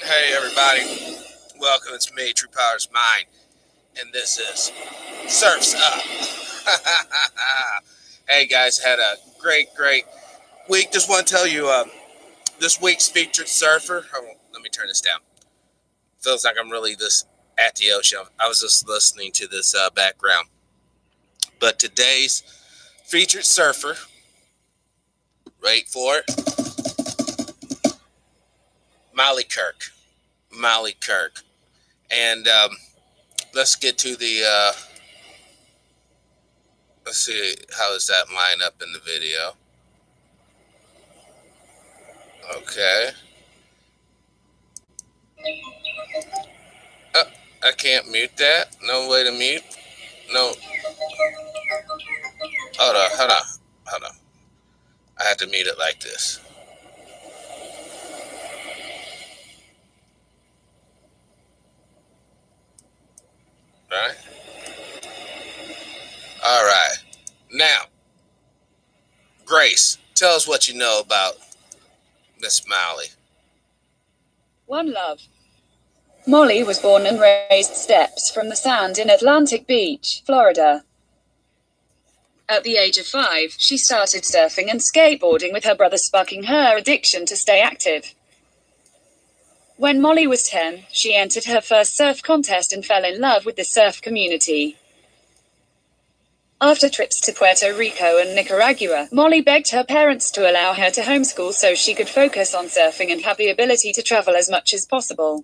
Hey everybody, welcome. It's me, TruePowerIsMine, and this is Surf's Up. Hey guys, had a great week. Just want to tell you, this week's featured surfer. Hold on, let me turn this down. Feels like I'm really this at the ocean. I was just listening to this background. But today's featured surfer, wait for it, Molly Kirk. And let's get to the, let's see, how does that line up in the video? Okay. I can't mute that. No way to mute. No. Hold on. I have to mute it like this. All right. Now, Grace, tell us what you know about Miss Molly. One love. Molly was born and raised steps from the sand in Atlantic Beach, Florida. At the age of 5, she started surfing and skateboarding with her brother, sparking her addiction to stay active. When Molly was 10, she entered her first surf contest and fell in love with the surf community. After trips to Puerto Rico and Nicaragua, Molly begged her parents to allow her to homeschool so she could focus on surfing and have the ability to travel as much as possible.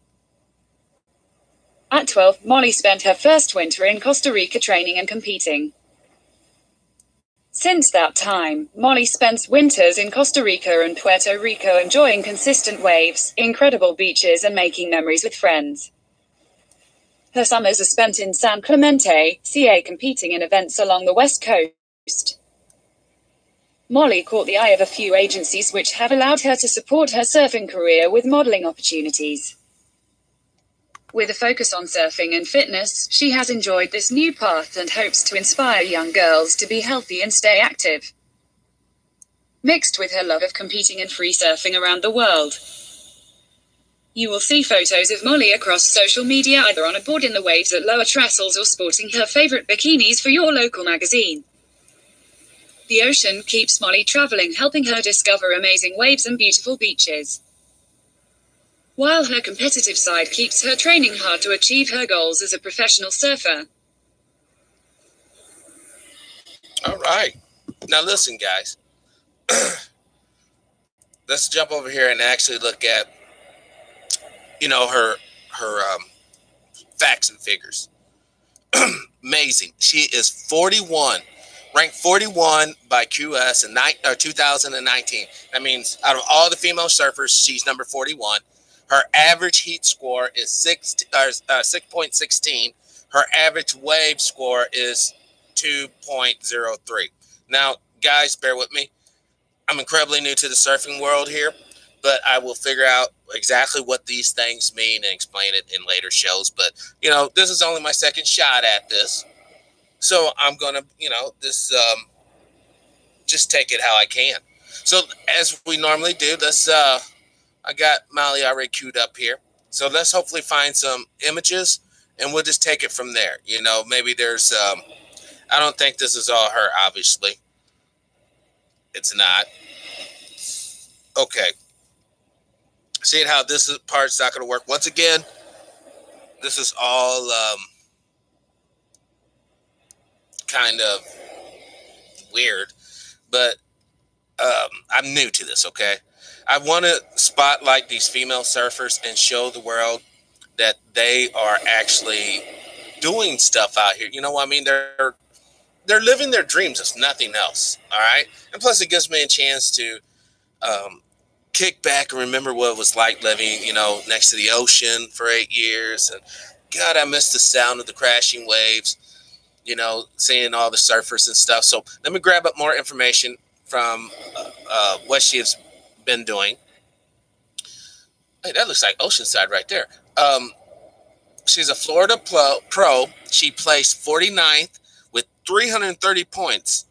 At 12, Molly spent her first winter in Costa Rica training and competing. Since that time, Molly spends winters in Costa Rica and Puerto Rico enjoying consistent waves, incredible beaches, and making memories with friends. Her summers are spent in San Clemente, CA, competing in events along the West Coast. Molly caught the eye of a few agencies which have allowed her to support her surfing career with modeling opportunities. With a focus on surfing and fitness, she has enjoyed this new path and hopes to inspire young girls to be healthy and stay active. Mixed with her love of competing and free surfing around the world. You will see photos of Molly across social media, either on a board in the waves at lower trestles or sporting her favorite bikinis for your local magazine. The ocean keeps Molly traveling, helping her discover amazing waves and beautiful beaches, while her competitive side keeps her training hard to achieve her goals as a professional surfer. All right. Now listen, guys. Let's jump over here and actually look at, her facts and figures. Amazing. She is 41, ranked 41 by QS in 2019. That means out of all the female surfers, she's number 41. Her average heat score is 6.16. Her average wave score is 2.03. Now, guys, bear with me. I'm incredibly new to the surfing world here, but I will figure out exactly what these things mean and explain it in later shows. But, this is only my second shot at this. So I'm going to, just take it how I can. So as we normally do, let's, I got Molly already queued up here. So let's hopefully find some images and we'll just take it from there. Maybe there's, I don't think this is all her, obviously. It's not. Okay. Seeing how this part's not going to work. Once again, this is all kind of weird, but I'm new to this, okay? I want to spotlight these female surfers and show the world that they are actually doing stuff out here. You know what I mean? They're living their dreams. It's nothing else, all right? And plus, it gives me a chance to kick back and remember what it was like living, next to the ocean for 8 years. And God, I miss the sound of the crashing waves, seeing all the surfers and stuff. So let me grab up more information from what she has been doing. Hey, that looks like Oceanside right there. She's a Florida pro. She placed 49th with 330 points.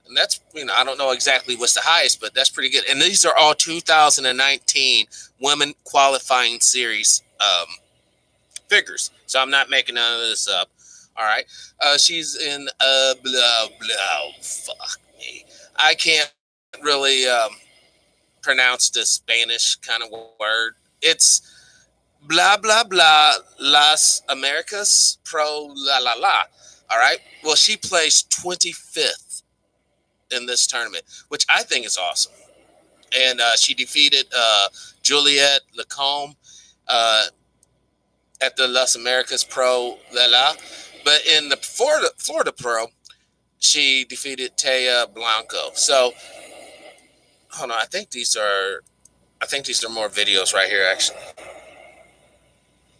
And that's, I don't know exactly what's the highest, but that's pretty good. And these are all 2019 women qualifying series figures. So I'm not making none of this up. All right. She's in blah, blah. Fuck me. I can't really pronounce the Spanish kind of word. It's blah, blah, blah, Las Americas Pro la la la. All right. Well, she placed 25th in this tournament, which I think is awesome. And she defeated Juliette Lacombe at the Las Americas Pro la la. But in the Florida Pro, she defeated Taya Blanco. So, hold on. I think these are more videos right here, actually.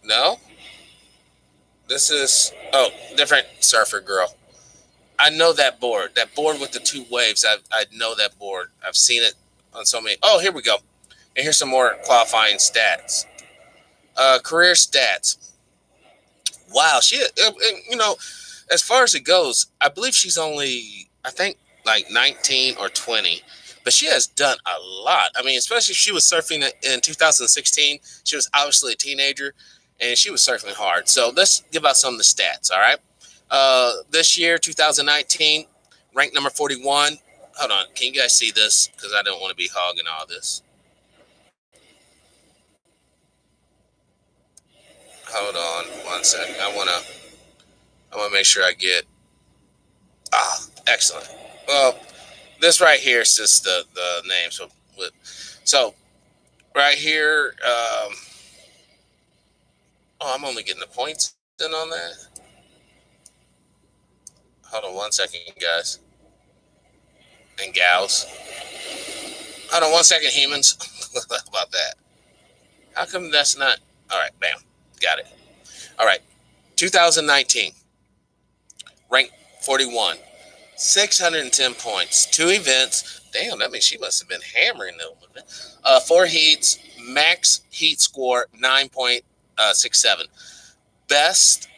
No? This is, different surfer girl. I know that board. That board with the two waves. I know that board. I've seen it on so many. Oh, here we go. And here's some more qualifying stats. Career stats. Wow. She, as far as it goes, I believe she's only, I think, like 19 or 20. But she has done a lot. I mean, especially if she was surfing in 2016. She was obviously a teenager, and she was surfing hard. So let's give out some of the stats, all right? This year, 2019, ranked number 41. Hold on. Can you guys see this? Because I don't want to be hogging all this. Hold on 1 second. I want to make sure I get. Excellent. Well, this right here is just the name. So right here, I'm only getting the points in on that. Hold on 1 second, guys and gals. Hold on 1 second, humans. How about that? How come that's not? All right, bam. Got it. All right. 2019. Ranked 41. 610 points. 2 events. Damn, that means she must have been hammering them. 4 heats. Max heat score 9.67. Best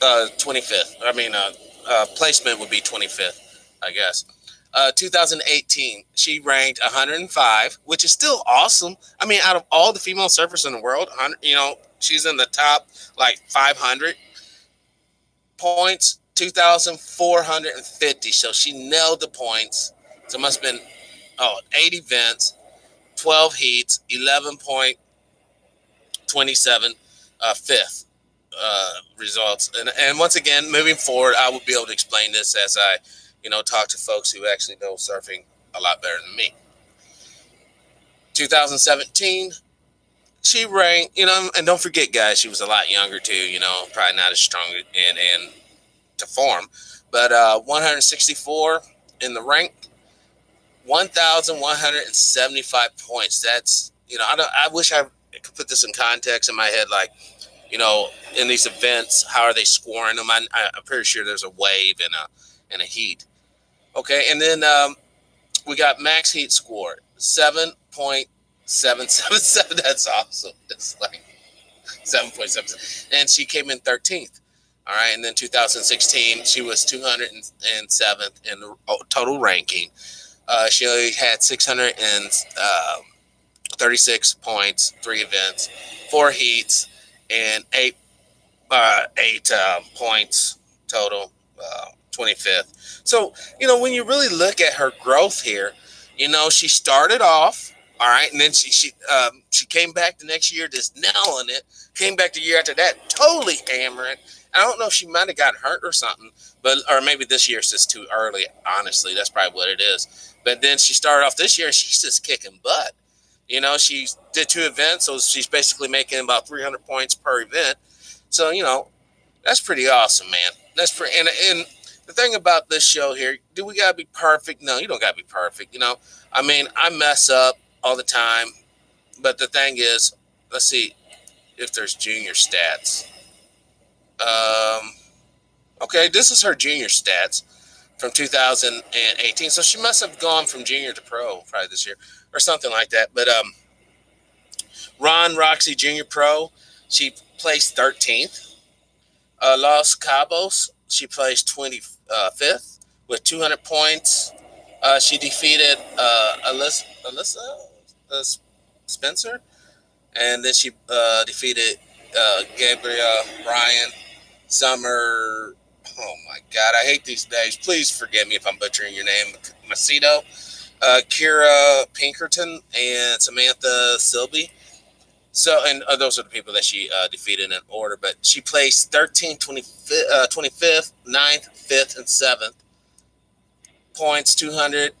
25th. I mean, placement would be 25th, I guess. 2018, she ranked 105, which is still awesome. I mean, out of all the female surfers in the world, she's in the top like 500 points. 2,450. So she nailed the points. So it must have been 8 events, 12 heats, 11.27 fifth results. And once again, moving forward, I will be able to explain this as I talk to folks who actually know surfing a lot better than me. 2017, she ranked, and don't forget, guys, she was a lot younger too, probably not as strong and to form, but 164 in the rank, 1,175 points. That's, I wish I could put this in context in my head, like, in these events, how are they scoring them? I'm pretty sure there's a wave and a heat. Okay, and then we got max heat score, 7.777. That's awesome. It's like 7.77. And she came in 13th. All right, and then 2016, she was 207th in the total ranking. She only had 636 points, 3 events, 4 heats, and 8 points total, 25th. So, when you really look at her growth here, she started off, all right, and then she came back the next year just nailing it, came back the year after that, totally hammering. I don't know if she might have got hurt or something, or maybe this year's just too early, honestly. That's probably what it is. But then she started off this year, and she's just kicking butt. She did 2 events, so she's basically making about 300 points per event. So, that's pretty awesome, man. That's pretty. And the thing about this show here, do we got to be perfect? No, you don't got to be perfect. I mean, I mess up all the time. But the thing is, let's see if there's junior stats. Okay, this is her junior stats from 2018. So she must have gone from junior to pro probably this year or something like that. But Roxy Junior Pro, she placed 13th. Los Cabos, she placed 25th. with 200 points. She defeated Alyssa Spencer, and then she defeated Gabrielle Ryan Summer. Oh my God, I hate these names. Please forgive me if I'm butchering your name. Macedo, Kira Pinkerton, and Samantha Silby. So, and those are the people that she defeated in order. But she placed 13th, 25th, 9th, 5th, and 7th. Points 200,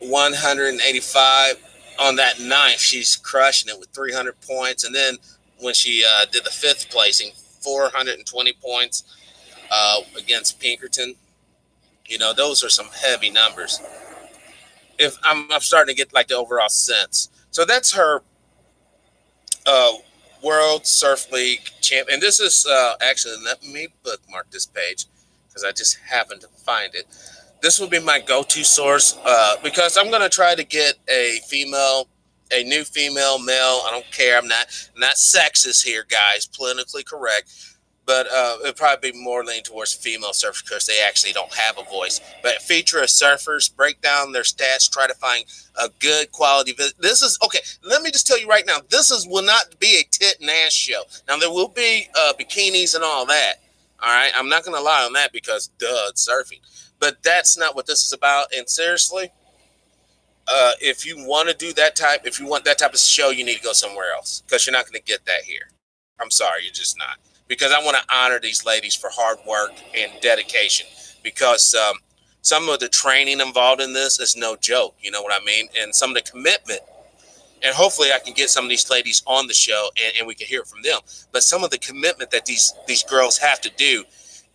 185. On that 9th, she's crushing it with 300 points. And then when she did the 5th placing, 420 points against Pinkerton. You know, those are some heavy numbers. If I'm starting to get like the overall sense. So that's her World Surf League champ. And this is actually, let me bookmark this page because I just happened to find it. This will be my go-to source because I'm going to try to get a new female, male. I don't care. I'm not sexist here, guys. Politically correct. But it'd probably be more leaning towards female surfers because they actually don't have a voice. But feature of surfers, break down their stats, try to find a good quality. This is, okay, let me just tell you right now, will not be a tit and ass show. Now, there will be bikinis and all that. All right? I'm not going to lie on that because, duh, it's surfing. But that's not what this is about. And seriously, if you want to do that type, if you want that type of show, you need to go somewhere else because you're not going to get that here. I'm sorry, you're just not. Because I want to honor these ladies for hard work and dedication. Because some of the training involved in this is no joke. You know what I mean? And some of the commitment. And hopefully I can get some of these ladies on the show and we can hear it from them. But some of the commitment that these girls have to do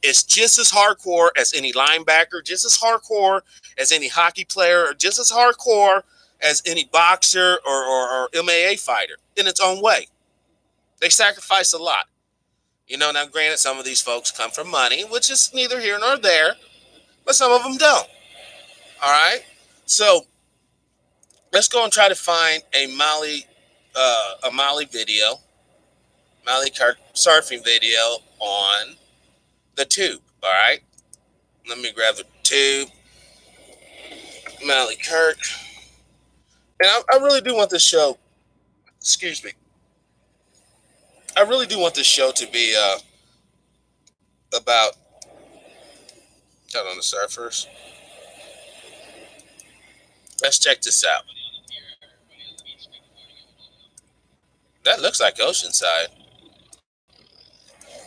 is just as hardcore as any linebacker, just as hardcore as any hockey player, or just as hardcore as any boxer or MMA fighter in its own way. They sacrifice a lot. You know, now granted, some of these folks come from money, which is neither here nor there, but some of them don't. All right? So let's go and try to find a Molly video, Molly Kirk surfing video on the tube. All right? Let me grab the tube. Molly Kirk. And I really do want this show, excuse me, I really do want this show to be about, hold on, the surfers. Let's check this out. That looks like Oceanside.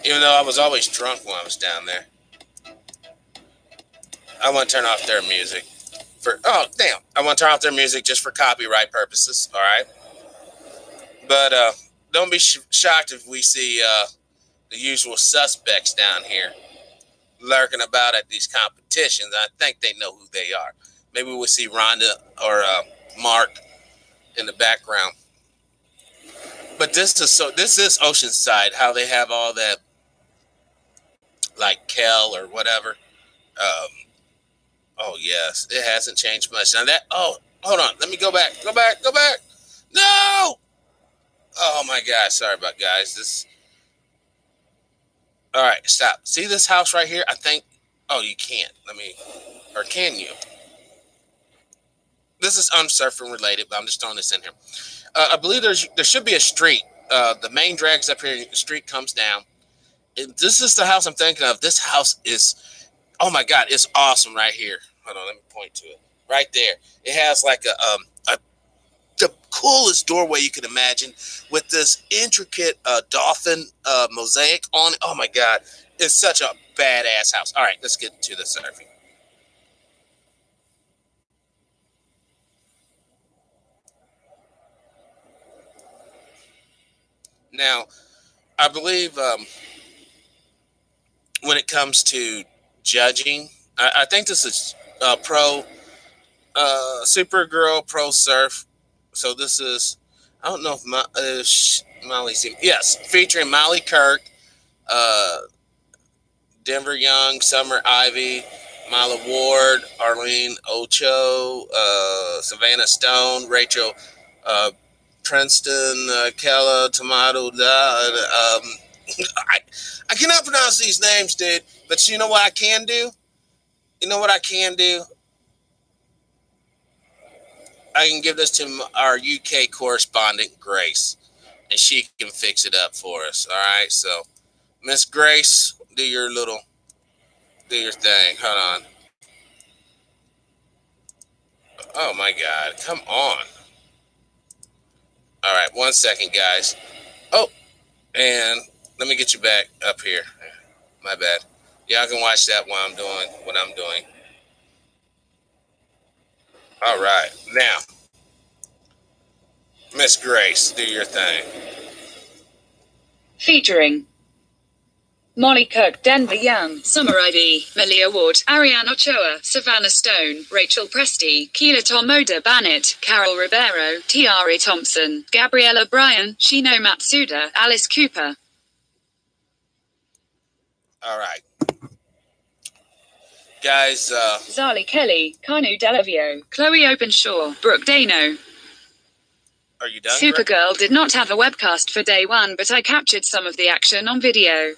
Even though I was always drunk when I was down there. I want to turn off their music. I want to turn off their music just for copyright purposes, all right? But don't be shocked if we see the usual suspects down here lurking about at these competitions. I think they know who they are. Maybe we'll see Rhonda or Mark in the background. But this is Oceanside, how they have all that, like Kel or whatever. Oh yes, it hasn't changed much. Now that, oh, hold on, let me go back. No! Oh my God, sorry about guys. This. All right, stop. See this house right here? I think. Oh, you can't. Or can you? This is unsurfing related, but I'm just throwing this in here. I believe there should be a street. The main drag's up here. The street comes down. This is the house I'm thinking of. This house is, oh my God, it's awesome right here. Hold on, let me point to it. Right there. It has like the coolest doorway you can imagine with this intricate dolphin mosaic on it. Oh my God, it's such a badass house. All right, let's get to the surfing. Now, I believe when it comes to judging, I think this is pro Supergirl Pro Surf. So this is, I don't know if Molly's, yes, featuring Molly Kirk, Denver Young, Summer Ivy, Mila Ward, Arlene Ocho, Savannah Stone, Rachel Princeton, Kella Tomato. I cannot pronounce these names, dude. But you know what I can do? You know what I can do? I can give this to our UK correspondent, Grace, and she can fix it up for us. All right, so Miss Grace, do your thing. Hold on. Oh my God, come on. All right, 1 second, guys. Oh, and let me get you back up here. My bad. Y'all can watch that while I'm doing what I'm doing. All right, now, Miss Grace, do your thing. Featuring Molly Cook, Denver Young, Summer ID, Malia Ward, Ariane Ochoa, Savannah Stone, Rachel Presti, Keela Tomoda Bannett, Carol Ribeiro, Tiare Thompson, Gabriella Bryan, Shino Matsuda, Alice Cooper. All right. Guys, Zali Kelly, Kanu Delavio, Chloe Openshaw, Brooke Dano. Are you done? Supergirl did not have a webcast for day one, but I captured some of the action on video.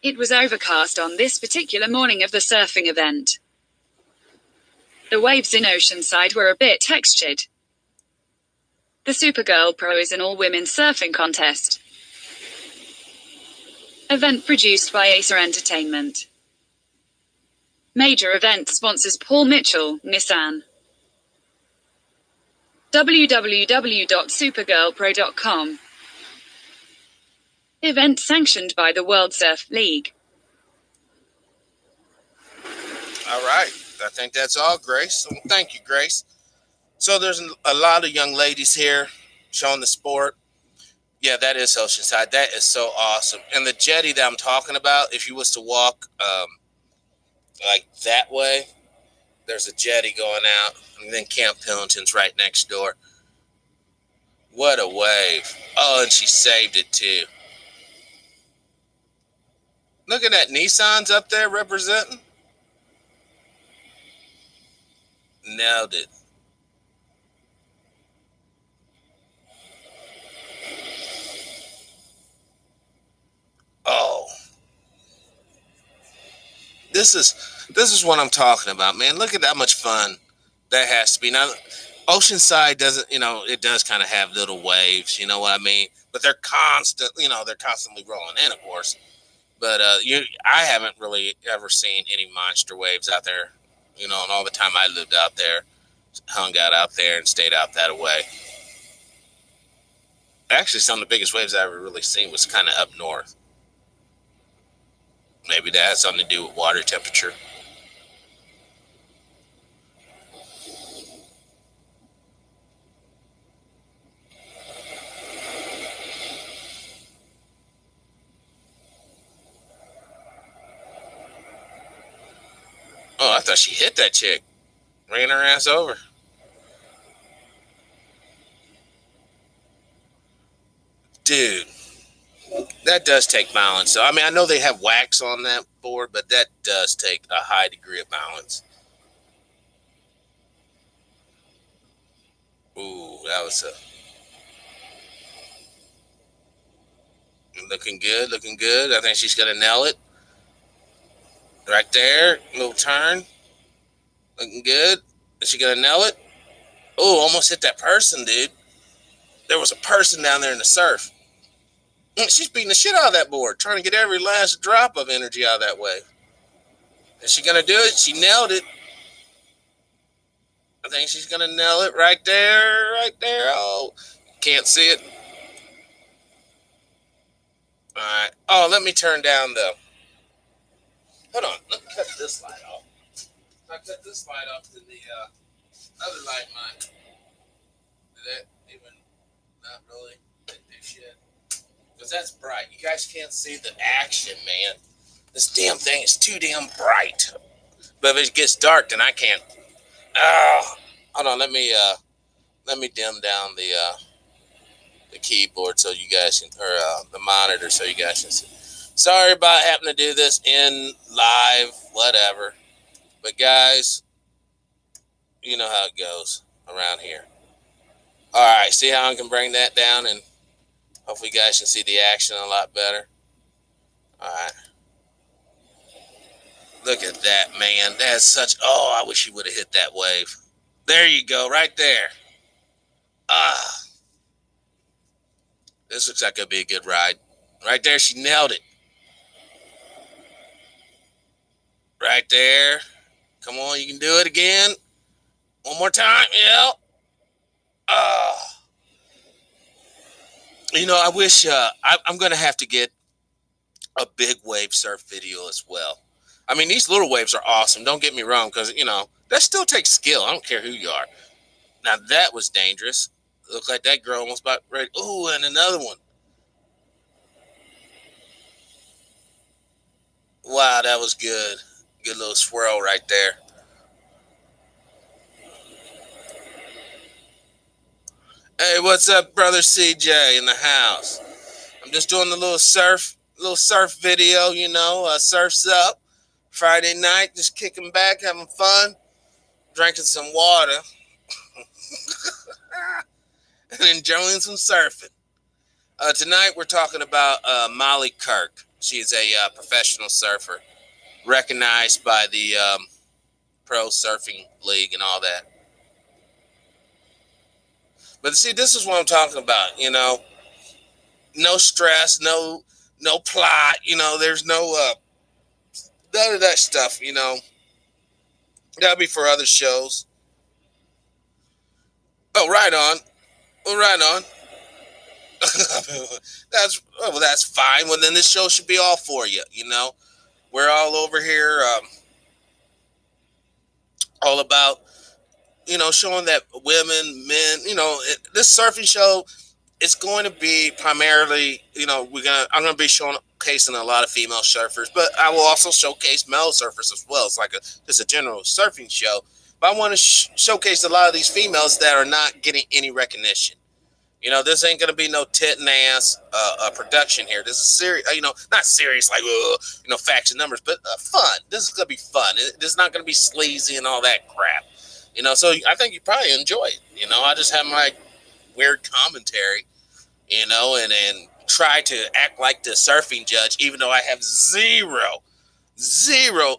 It was overcast on this particular morning of the surfing event. The waves in Oceanside were a bit textured. The Supergirl Pro is an all-women surfing contest. Event produced by Acer Entertainment. Major event sponsors Paul Mitchell, Nissan. www.supergirlpro.com. Event sanctioned by the World Surf League. All right. I think that's all, Grace. Thank you, Grace. So there's a lot of young ladies here showing the sport. Yeah, that is Oceanside. That is so awesome. And the jetty that I'm talking about, if you was to walk like that way, there's a jetty going out. And then Camp Pendleton's right next door. What a wave. Oh, and she saved it too. Look at that. Nissan's up there representing. Nailed it. Oh. This is what I'm talking about, man. Look at how much fun that has to be. Now, Oceanside doesn't, it does kind of have little waves, you know what I mean? But they're constantly rolling in, of course. But I haven't really ever seen any monster waves out there, and all the time I lived out there, hung out there and stayed out that way. Actually, some of the biggest waves I ever really seen was kind of up north. Maybe that has something to do with water temperature. Oh, I thought she hit that chick. Ran her ass over. Dude, that does take balance. So, I know they have wax on that board, but that does take a high degree of balance. Ooh, that was looking good, looking good. I think she's going to nail it. Right there, little turn. Looking good. Is she going to nail it? Oh, almost hit that person, dude. There was a person down there in the surf. She's beating the shit out of that board, trying to get every last drop of energy out of that wave. Is she going to do it? She nailed it. I think she's going to nail it right there, right there. Oh, can't see it. All right. Oh, let me turn down the... Hold on. Let me cut this light off. If I cut this light off, then the other light might... Did that even... Not really do shit. Because that's bright. You guys can't see the action, man. This damn thing is too damn bright. But if it gets dark, then I can't... Hold on. Let me dim down the keyboard so you guys can... Or the monitor so you guys can see. Sorry about having to do this in live, whatever. But guys, you know how it goes around here. All right, see how I can bring that down, and hopefully you guys can see the action a lot better. All right. Look at that, man. That's such... Oh, I wish you would have hit that wave. There you go, right there. Ah. This looks like it'll be a good ride. Right there, she nailed it. Right there. Come on, you can do it again. One more time. Yeah. You know, I wish I'm going to have to get a big wave surf video as well. I mean, these little waves are awesome. Don't get me wrong, because, you know, that still takes skill. I don't care who you are. Now, that was dangerous. Looked like that girl almost about ready. Ooh, and another one. Wow, that was good. Good little swirl right there. Hey, what's up, brother CJ in the house? I'm just doing the little surf video, you know, surfs up. Friday night, just kicking back, having fun, drinking some water, and enjoying some surfing. Tonight, we're talking about Molly Kirk. She's a professional surfer, recognized by the Pro Surfing League and all that. But see, this is what I'm talking about, you know. No stress, no plot, you know, there's no none of that stuff, you know. That'll be for other shows. Oh, right on. Well, right on. That's fine. Well, then this show should be all for you, you know. We're all over here all about, you know, showing that women, men, you know, this surfing show, it's going to be primarily, you know, I'm going to be showcasing a lot of female surfers, but I will also showcase male surfers as well. It's like just a general surfing show. But I want to showcase a lot of these females that are not getting any recognition. You know, this ain't going to be no tit and ass production here. This is serious, you know, not serious like, you know, facts and numbers, but fun. This is going to be fun. This is not going to be sleazy and all that crap. You know, so I think you probably enjoy it. You know, I just have my weird commentary, you know, and try to act like the surfing judge, even though I have zero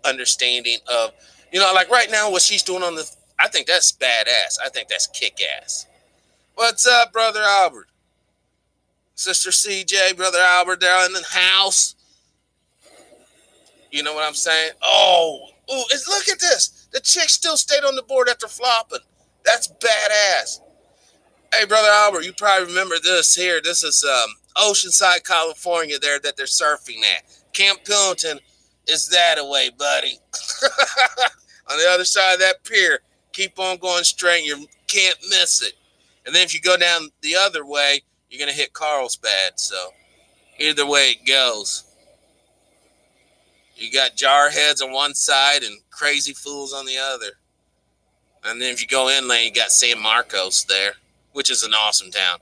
understanding of, you know, like right now what she's doing on the, I think that's badass. I think that's kick-ass. What's up, Brother Albert? Sister CJ, Brother Albert, they're in the house. You know what I'm saying? Oh, look at this. The chick still stayed on the board after flopping. That's badass. Hey, Brother Albert, you probably remember this here. This is Oceanside, California there that they're surfing at. Camp Pendleton is that away, buddy. On the other side of that pier, keep on going straight. You can't miss it. And then if you go down the other way, you're going to hit Carlsbad. So either way it goes. You got jarheads on one side and crazy fools on the other. And then if you go inland, you got San Marcos there, which is an awesome town.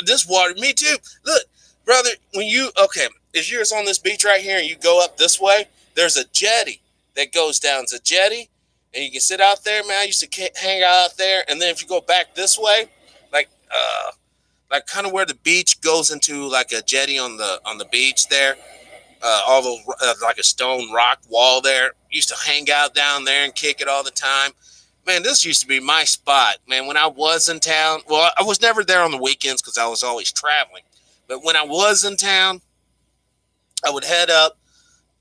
This water, me too. Look, brother, if you're on this beach right here and you go up this way, there's a jetty that goes down. It's a jetty, and you can sit out there, man. I used to hang out there, and then if you go back this way, like kind of where the beach goes into like a jetty on the beach there, like a stone rock wall there. Used to hang out down there and kick it all the time. Man, this used to be my spot, man. When I was in town, well, I was never there on the weekends because I was always traveling. But when I was in town, I would head up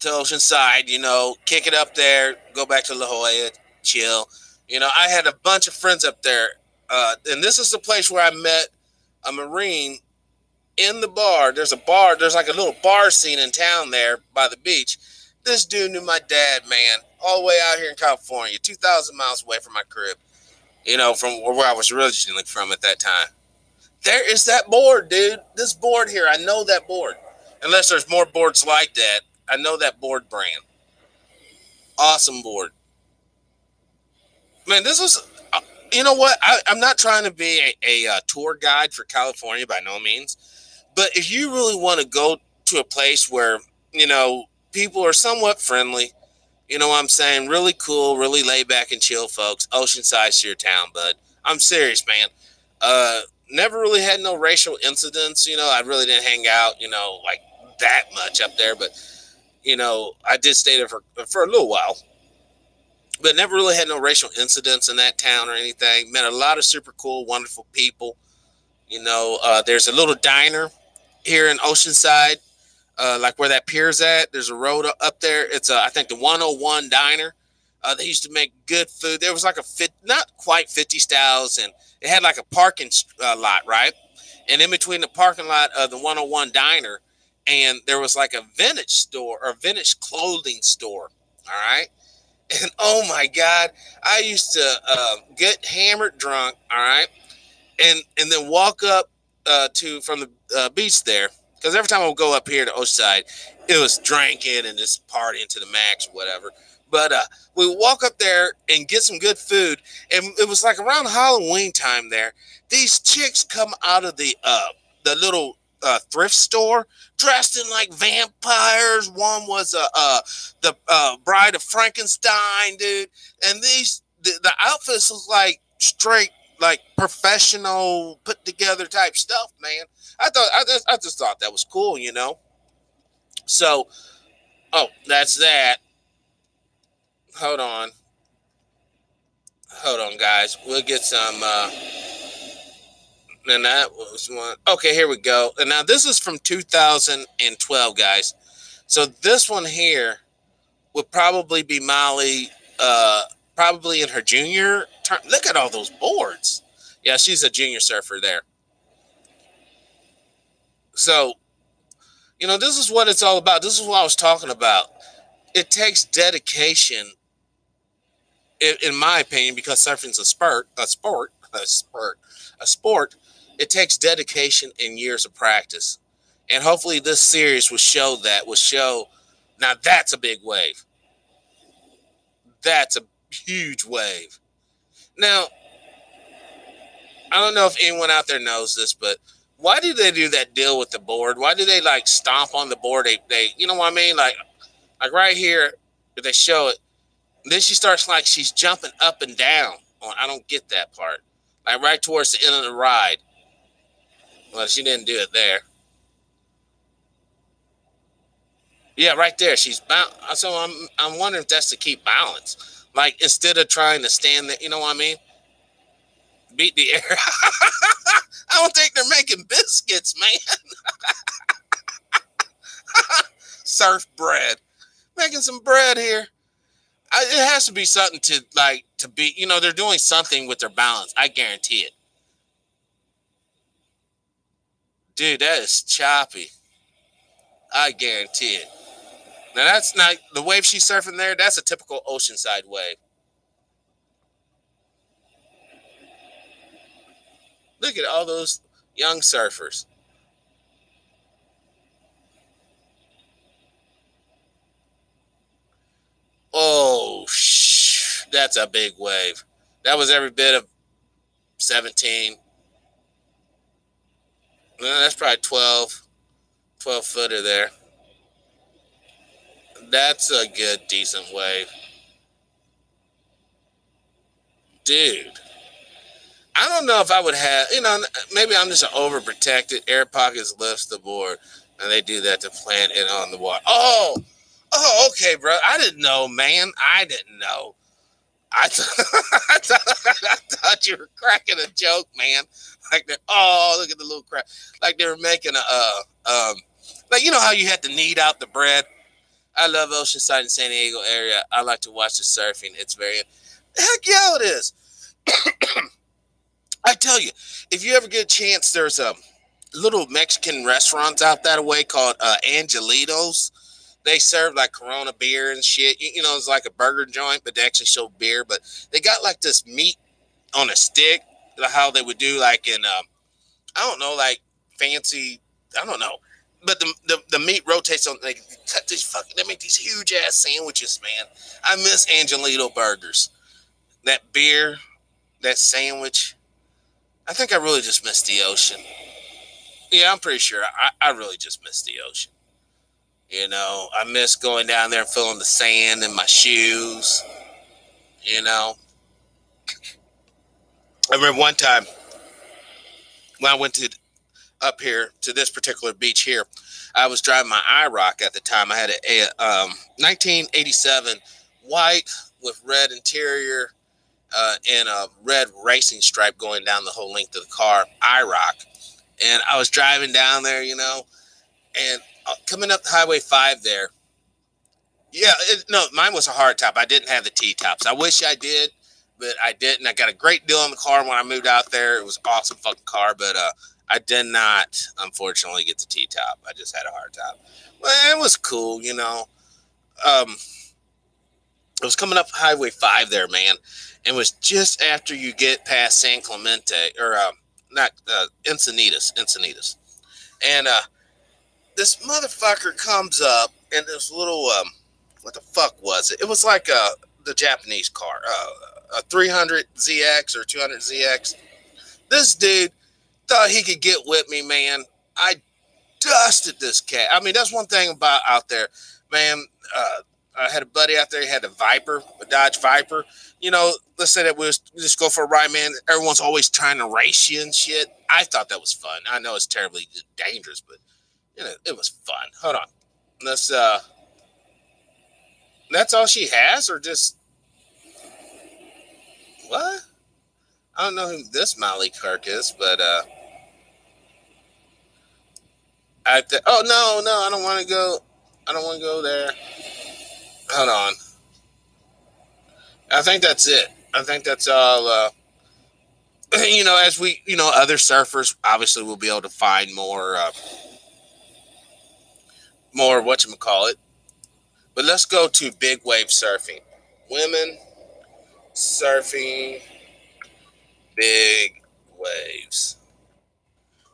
to Oceanside, you know, kick it up there, go back to La Jolla, chill. You know, I had a bunch of friends up there. And this is the place where I met a Marine in the bar. There's like a little bar scene in town there by the beach. This dude knew my dad, man, all the way out here in California, 2,000 miles away from my crib, you know, from where I was originally from at that time. There is that board, dude. This board here, I know that board. Unless there's more boards like that, I know that board brand. Awesome board. Man, this was, you know what? I'm not trying to be a tour guide for California by no means. But if you really want to go to a place where, you know, people are somewhat friendly, you know what I'm saying? Really cool, really laid back and chill, folks. Oceanside's your town, bud. I'm serious, man. Never really had no racial incidents. You know, I really didn't hang out, you know, like that much up there. But, You know, I did stay there for a little while, but never really had no racial incidents in that town or anything. Met a lot of super cool, wonderful people. You know, there's a little diner here in Oceanside, like where that pier's at. There's a road up there. It's I think the 101 Diner. They used to make good food. There was like not quite 50 styles, and it had like a parking lot, right? And in between the parking lot of the 101 Diner, and there was like a vintage store or vintage clothing store. All right. And oh my God, I used to get hammered drunk. All right. And then walk up to from the beach there, because every time I would go up here to Oceanside, it was drinking and just partying to the max, whatever. But we would walk up there and get some good food, and it was like around Halloween time there. These chicks come out of the little thrift store dressed in like vampires. One was the Bride of Frankenstein, dude, and the outfits look like straight like professional put together type stuff, man. I just thought that was cool, you know. So, oh, that's that. Hold on, guys. We'll get some. And that was one. Okay, here we go. And now this is from 2012, guys. So this one here would probably be Molly, probably in her junior term. Look at all those boards. Yeah, she's a junior surfer there. So, you know, this is what it's all about. This is what I was talking about. It takes dedication, in my opinion, because surfing's a sport. It takes dedication and years of practice. And hopefully this series will show that, now that's a big wave. That's a huge wave. Now, I don't know if anyone out there knows this, but why do they do that deal with the board? Why do they like stomp on the board? They you know what I mean? Like right here, they show it. Then she starts like she's jumping up and down. I don't get that part. Like right towards the end of the ride. Well, she didn't do it there. Yeah, right there. She's bound. So I'm wondering if that's to keep balance. Like instead of trying to stand there, you know what I mean? Beat the air. I don't think they're making biscuits, man. Surf bread. Making some bread here. It has to be something to be, you know, they're doing something with their balance. I guarantee it. Dude, that is choppy. I guarantee it. Now that's not the wave she's surfing there. That's a typical Oceanside wave. Look at all those young surfers. Oh, that's a big wave. That was every bit of 17. That's probably 12 footer there. That's a good, decent wave. Dude. I don't know if I would have, you know, maybe I'm just an overprotected. Air pockets lifts the board, and they do that to plant it on the water. Oh, okay, bro. I didn't know, man. I didn't know. I thought you were cracking a joke, man. Like, look at the little crack. Like they were making like, you know how you had to knead out the bread? I love Oceanside and San Diego area. I like to watch the surfing. It's very, heck yeah, it is. I tell you, if you ever get a chance, there's a little Mexican restaurants out that way called Angelitos. They serve like Corona beer and shit. You know, it's like a burger joint, but they actually show beer. But they got like this meat on a stick, how they would do like in, I don't know, like fancy, I don't know. But the meat rotates on, they make these huge ass sandwiches, man. I miss Angelito burgers. That beer, that sandwich. I think I really just miss the ocean. Yeah, I'm pretty sure. I really just miss the ocean. You know, I miss going down there and feeling the sand in my shoes. You know, I remember one time when I went to up here to this particular beach here. I was driving my IROC at the time. I had a 1987 white with red interior and a red racing stripe going down the whole length of the car, IROC. And I was driving down there, you know, and coming up Highway 5 there. Yeah, no, mine was a hard top. I didn't have the T-tops. I wish I did, but I didn't. I got a great deal on the car when I moved out there. It was an awesome fucking car, but I did not, unfortunately, get the T-top. I just had a hard top. Well, it was cool, you know. I was coming up Highway 5 there, man. And it was just after you get past San Clemente, or not Encinitas. And this motherfucker comes up in this little, what the fuck was it? It was like the Japanese car, a 300ZX or 200ZX. This dude thought he could get with me, man. I dusted this cat. I mean, that's one thing about out there, man. I had a buddy out there. He had a Viper, a Dodge Viper. You know, let's say that we just go for a ride, man. Everyone's always trying to race you and shit. I thought that was fun. I know it's terribly dangerous, but you know, it was fun. Hold on. Let's that's all she has, or just what? I don't know who this Molly Kirk is, but oh no, I don't want to go. I don't want to go there. Hold on. I think that's it. I think that's all. You know, as we, you know, other surfers obviously will be able to find more whatchamacallit. But let's go to big wave surfing. Women surfing big waves.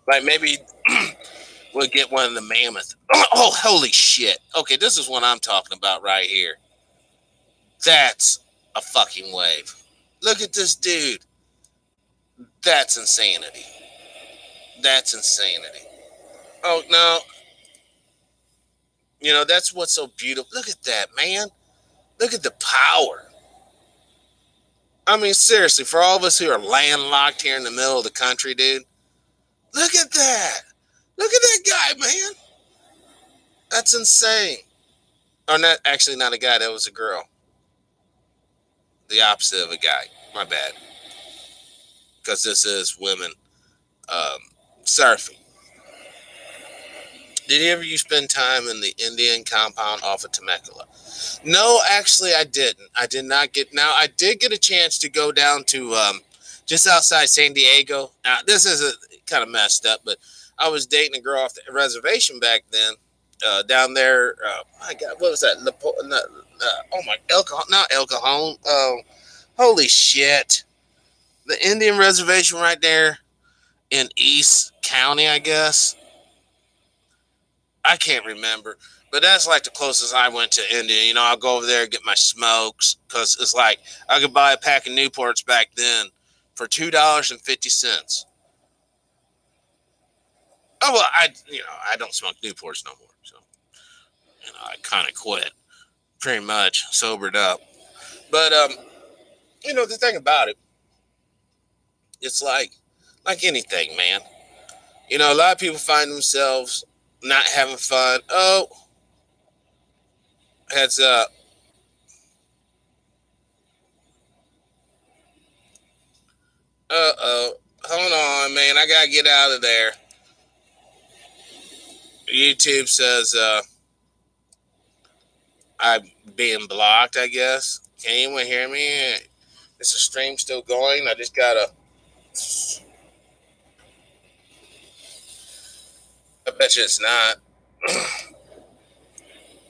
Like maybe we'll get one of the mammoth. Oh, holy shit. Okay, this is what I'm talking about right here. That's a fucking wave. Look at this dude. That's insanity. That's insanity. Oh, no. You know, that's what's so beautiful. Look at that, man. Look at the power. I mean, seriously, for all of us who are landlocked here in the middle of the country, dude, look at that. Look at that guy, man. That's insane. Or not, actually not a guy, that was a girl. The opposite of a guy. My bad. Because this is women surfing. Did any of you spend time in the Indian compound off of Temecula? No, actually, I didn't. I did not get. Now, I did get a chance to go down to just outside San Diego. Now, this is kind of messed up, but I was dating a girl off the reservation back then. Down there, my God, what was that? Oh my, El Cajon. Holy shit! The Indian reservation right there in East County, I guess. I can't remember, but that's like the closest I went to India. You know, I'll go over there and get my smokes because it's like I could buy a pack of Newports back then for $2.50. Oh well, I don't smoke Newports no more, so I kind of quit, pretty much sobered up. But the thing about it, it's like anything, man. You know, a lot of people find themselves not having fun. Oh, heads up. Uh-oh. Hold on, man. I gotta get out of there. YouTube says I'm being blocked, I guess. Can anyone hear me? Is the stream still going? I just gotta... I bet you it's not.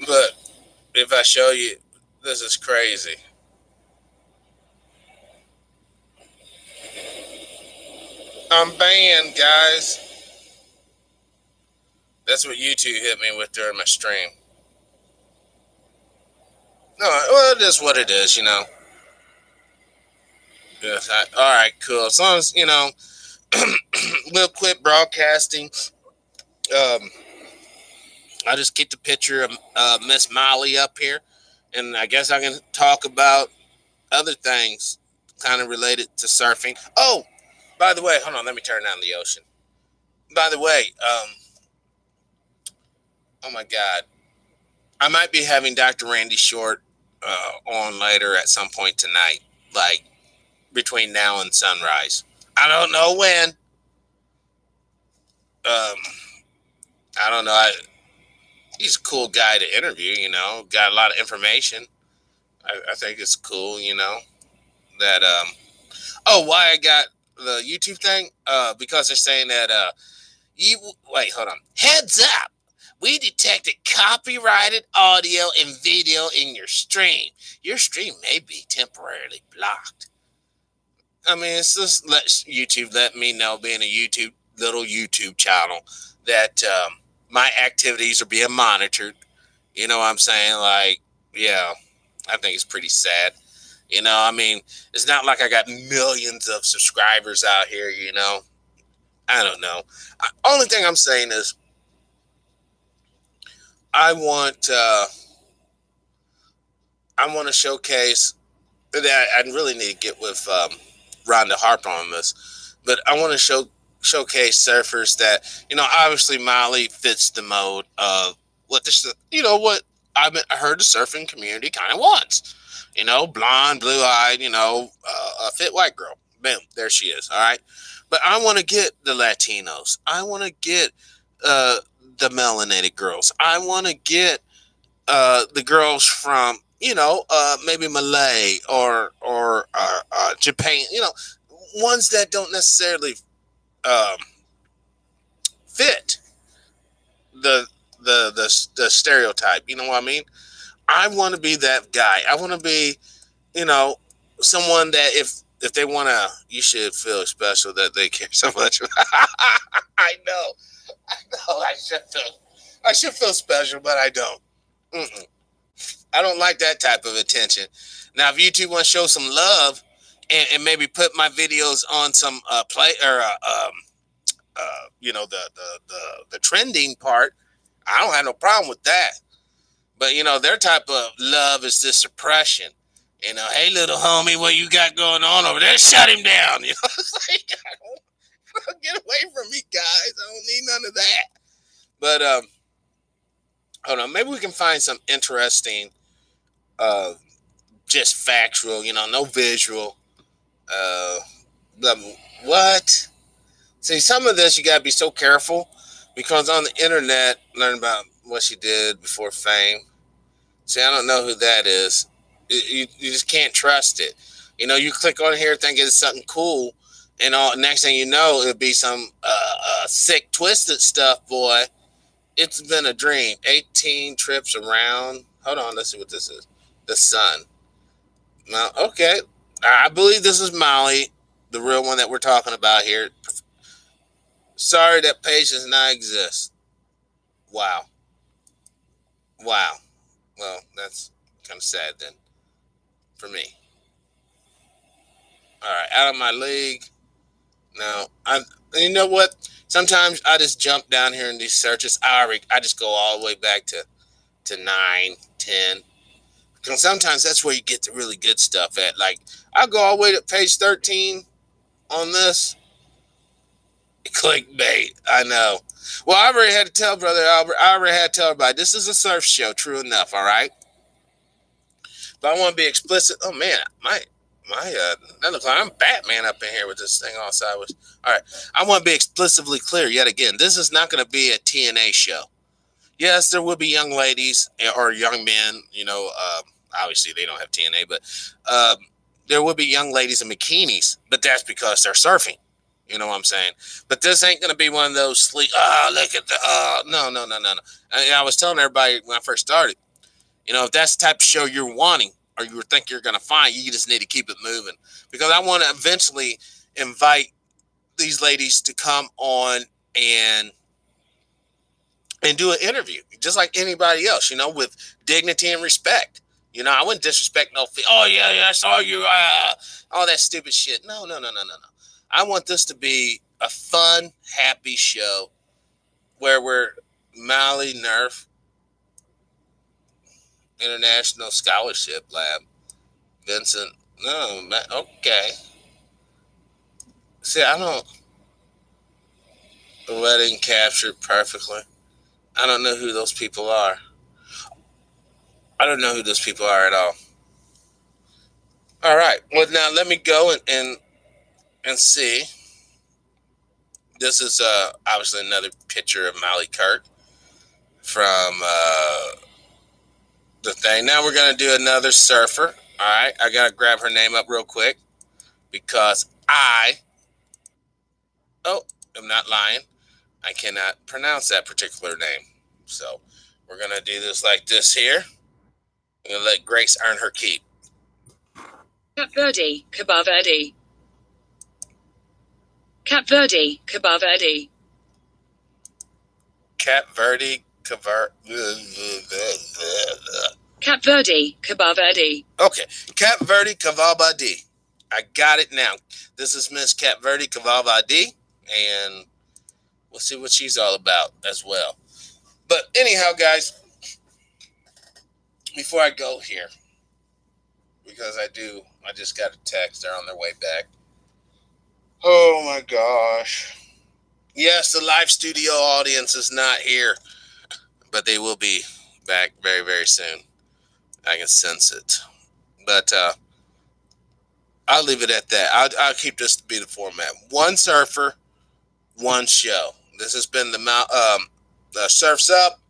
But if I show you, this is crazy. I'm banned, guys. That's what YouTube hit me with during my stream. No, well, it is what it is, you know. Yes, all right, cool. As long as, we'll quit broadcasting. I'll just keep the picture of Miss Molly up here. And I guess I can talk about other things kind of related to surfing. Oh, by the way, hold on. Let me turn down the ocean. By the way, oh my God, I might be having Dr. Randy Short on later at some point tonight, like between now and sunrise. I don't know when. Um, I don't know. He's a cool guy to interview. Got a lot of information. I think it's cool. That Oh, why I got the YouTube thing? Because they're saying that you wait, hold on. Heads up. We detected copyrighted audio and video in your stream. Your stream may be temporarily blocked. I mean, it's just YouTube let me know, being a little YouTube channel, that my activities are being monitored. You know what I'm saying? Like, yeah, I think it's pretty sad. I mean, it's not like I got millions of subscribers out here. I don't know. Only thing I'm saying is I want to showcase that. I really need to get with Rhonda Harper on this, but I want to showcase surfers that obviously Molly fits the mode of what what I heard the surfing community kind of wants. Blonde, blue eyed, a fit white girl. Boom, there she is. All right, but I want to get the Latinos. I want to get uh, the melanated girls. I want to get the girls from maybe Malay or Japan. Ones that don't necessarily um, fit the the stereotype. You know what I mean? I want to be that guy. I want to be someone that if they want to, you should feel special that they care so much. I know, I know. I should feel special, but I don't. Mm-mm. I don't like that type of attention. Now, if YouTube want to show some love and maybe put my videos on some play or the trending part, I don't have no problem with that. But their type of love is this suppression. Hey little homie, what you got going on over there? Shut him down. It's like, get away from me, guys. I don't need none of that. But hold on, maybe we can find some interesting, just factual. No visual. Uh, what? See, some of this you gotta be so careful because on the internet, learn about what she did before fame. See, I don't know who that is. You just can't trust it. You click on here thinking it's something cool, and next thing you know, it'll be some sick, twisted stuff, boy. It's been a dream. 18 trips around. Hold on, let's see what this is. The sun. Now, okay. I believe this is Molly, the real one that we're talking about here. Sorry that page does not exist. Wow. Wow. Well, that's kind of sad then for me. All right, out of my league. Now, you know what? Sometimes I just jump down here in these searches. I just go all the way back to 9, 10. Because sometimes that's where you get the really good stuff at. Like, I'll go all the way to page 13 on this. Clickbait. I know. Well, I already had to tell Brother Albert. I already had to tell everybody. This is a surf show, true enough, all right? But I want to be explicit. Oh, man, that looks like I'm Batman up in here with this thing all sideways. All right. I want to be explicitly clear yet again. This is not going to be a TNA show. Yes, there will be young ladies or young men, obviously they don't have TNA, but there will be young ladies in bikinis, but that's because they're surfing. You know what I'm saying? But this ain't going to be one of those sleep. Look at the, no. I was telling everybody when I first started, if that's the type of show you're wanting or you think you're going to find, you just need to keep it moving. Because I want to eventually invite these ladies to come on and do an interview, just like anybody else, with dignity and respect. I wouldn't disrespect no. Oh yeah, I saw you. All that stupid shit. No. I want this to be a fun, happy show where we're Mally Nerf International Scholarship Lab. Vincent. No, okay. See, I don't. The wedding captured perfectly. I don't know who those people are. I don't know who those people are at all. All right. Well, now let me go and see. This is obviously another picture of Molly Kirk from the thing. Now we're going to do another surfer. All right. I got to grab her name up real quick because I'm not lying. I cannot pronounce that particular name. So we're going to do this like this here. I'm going to let Grace earn her keep. Cape Verde, Cabo Verde. Cape Verde, Cabo Verde. Cape Verde, Cape Verde, Cabo Verde. Okay, Cape Verde, Cabo Verde. I got it now. This is Miss Cape Verde, Cabo Verde, and we'll see what she's all about as well. But anyhow, guys, before I go here, because I just got a text. They're on their way back. Oh my gosh. Yes, the live studio audience is not here, but they will be back very, very soon. I can sense it. But I'll leave it at that. I'll keep this to be the format. One surfer, one show. This has been the Surf's Up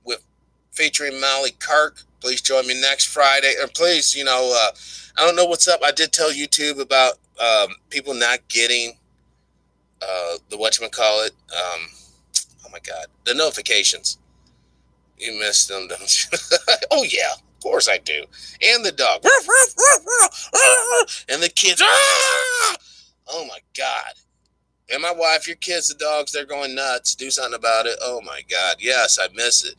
with featuring Molly Kirk. Please join me next Friday. And please, I don't know what's up. I did tell YouTube about people not getting the whatchamacallit. Oh my God, the notifications. You missed them, don't you? Oh yeah, of course I do. And the dog. And the kids. Oh my God. And my wife, your kids, the dogs, they're going nuts. Do something about it. Oh my God. Yes, I miss it.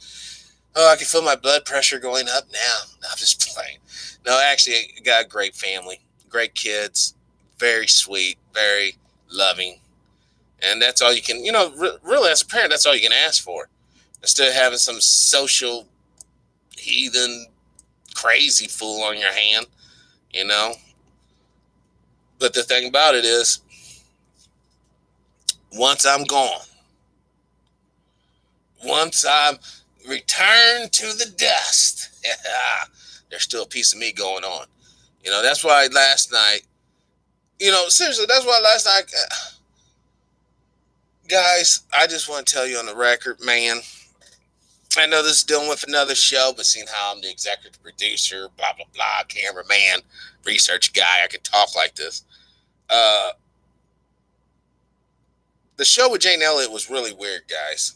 Oh, I can feel my blood pressure going up now. No, I'm just playing. No, actually, I got a great family, great kids, very sweet, very loving. And that's all you can, really as a parent, that's all you can ask for. Instead of having some social heathen crazy fool on your hand, But the thing about it is, once I'm gone, once I'm returned to the dust, there's still a piece of me going on. That's why last night, seriously, that's why last night, guys, I just want to tell you on the record, man, I know this is dealing with another show, but seeing how I'm the executive producer, blah, blah, blah, cameraman, research guy, I could talk like this. The show with Jane Elliott was really weird, guys.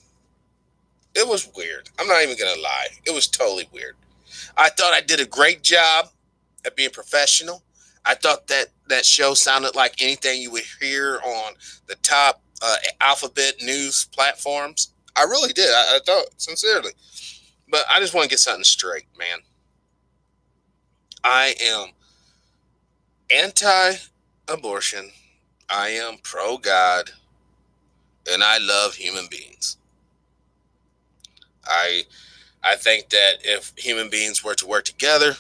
It was weird. I'm not even going to lie. It was totally weird. I thought I did a great job at being professional. I thought that show sounded like anything you would hear on the top alphabet news platforms. I really did. I thought, sincerely. But I just want to get something straight, man. I am anti-abortion. I am pro-God. And I love human beings. I think that if human beings were to work together,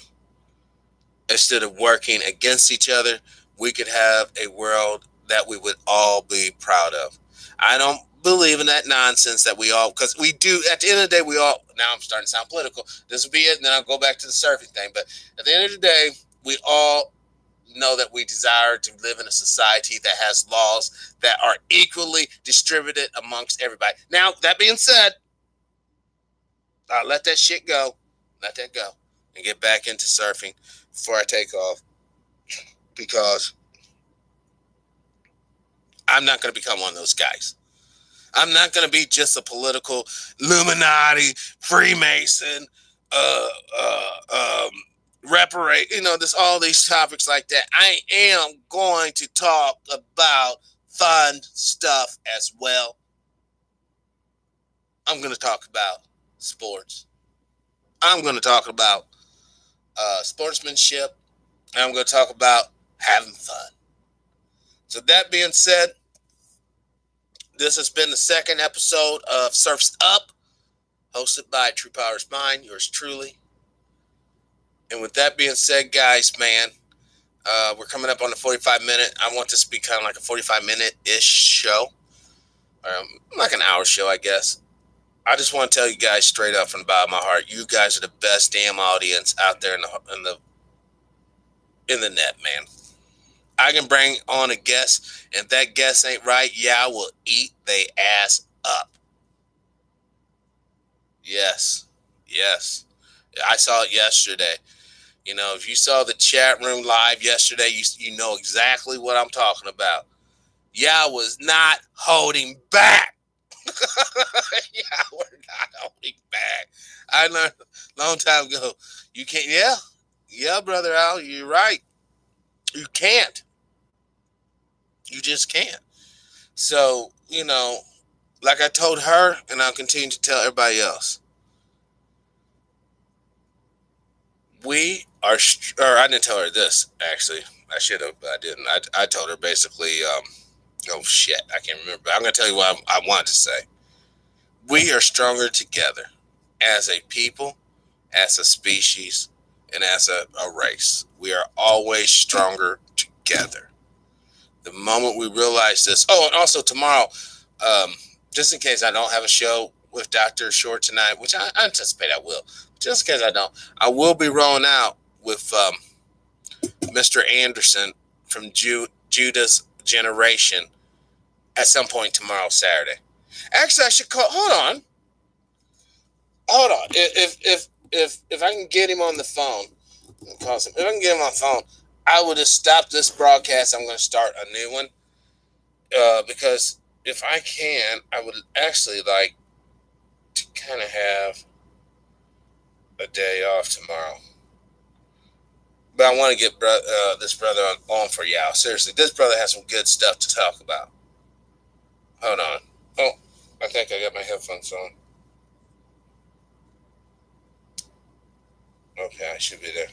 instead of working against each other, we could have a world that we would all be proud of. I don't believe in that nonsense that we all, because we do, at the end of the day, we all, now I'm starting to sound political. This will be it, and then I'll go back to the surfing thing. But at the end of the day, we all know that we desire to live in a society that has laws that are equally distributed amongst everybody. Now, that being said, I'll let that shit go. Let that go. And get back into surfing before I take off. Because I'm not going to become one of those guys. I'm not going to be just a political Illuminati, Freemason, reparate, all these topics like that. I am going to talk about fun stuff as well. I'm going to talk about sports. I'm going to talk about sportsmanship. And I'm going to talk about having fun. So that being said, this has been the second episode of Surf's Up, hosted by TruePowerIsMine, yours truly. And with that being said, guys, man, we're coming up on the 45-minute. I want this to be kind of like a 45-minute-ish show. like an hour show, I guess. I just want to tell you guys straight up from the bottom of my heart, you guys are the best damn audience out there in the net, man. I can bring on a guest, and if that guest ain't right, yeah, I will eat they ass up. Yes, yes. I saw it yesterday. You know, if you saw the chat room live yesterday, you know exactly what I'm talking about. Yeah, I was not holding back. Yeah, we're not holding back. I learned a long time ago. You can't. Yeah, brother Al, you're right. You can't. You just can't. So like I told her, and I'll continue to tell everybody else. We are, or I didn't tell her this actually. I should have, but I didn't. I told her basically. Oh shit, I can't remember. I'm gonna tell you what I wanted to say. We are stronger together as a people, as a species, and as a race. We are always stronger together. The moment we realize this. Oh, and also tomorrow, just in case I don't have a show with Dr. Short tonight, which I anticipate I will. Just in case I don't, I will be rolling out with Mr. Anderson from Judah's Generation at some point tomorrow, Saturday. Actually, I should call. Hold on. If I can get him on the phone, if I can get him on the phone, I would have stopped this broadcast. I'm going to start a new one because if I can, I would actually like to kind of have a day off tomorrow. But I want to get this brother on for y'all. Seriously, this brother has some good stuff to talk about. Hold on. Oh, I think I got my headphones on. Okay, I should be there.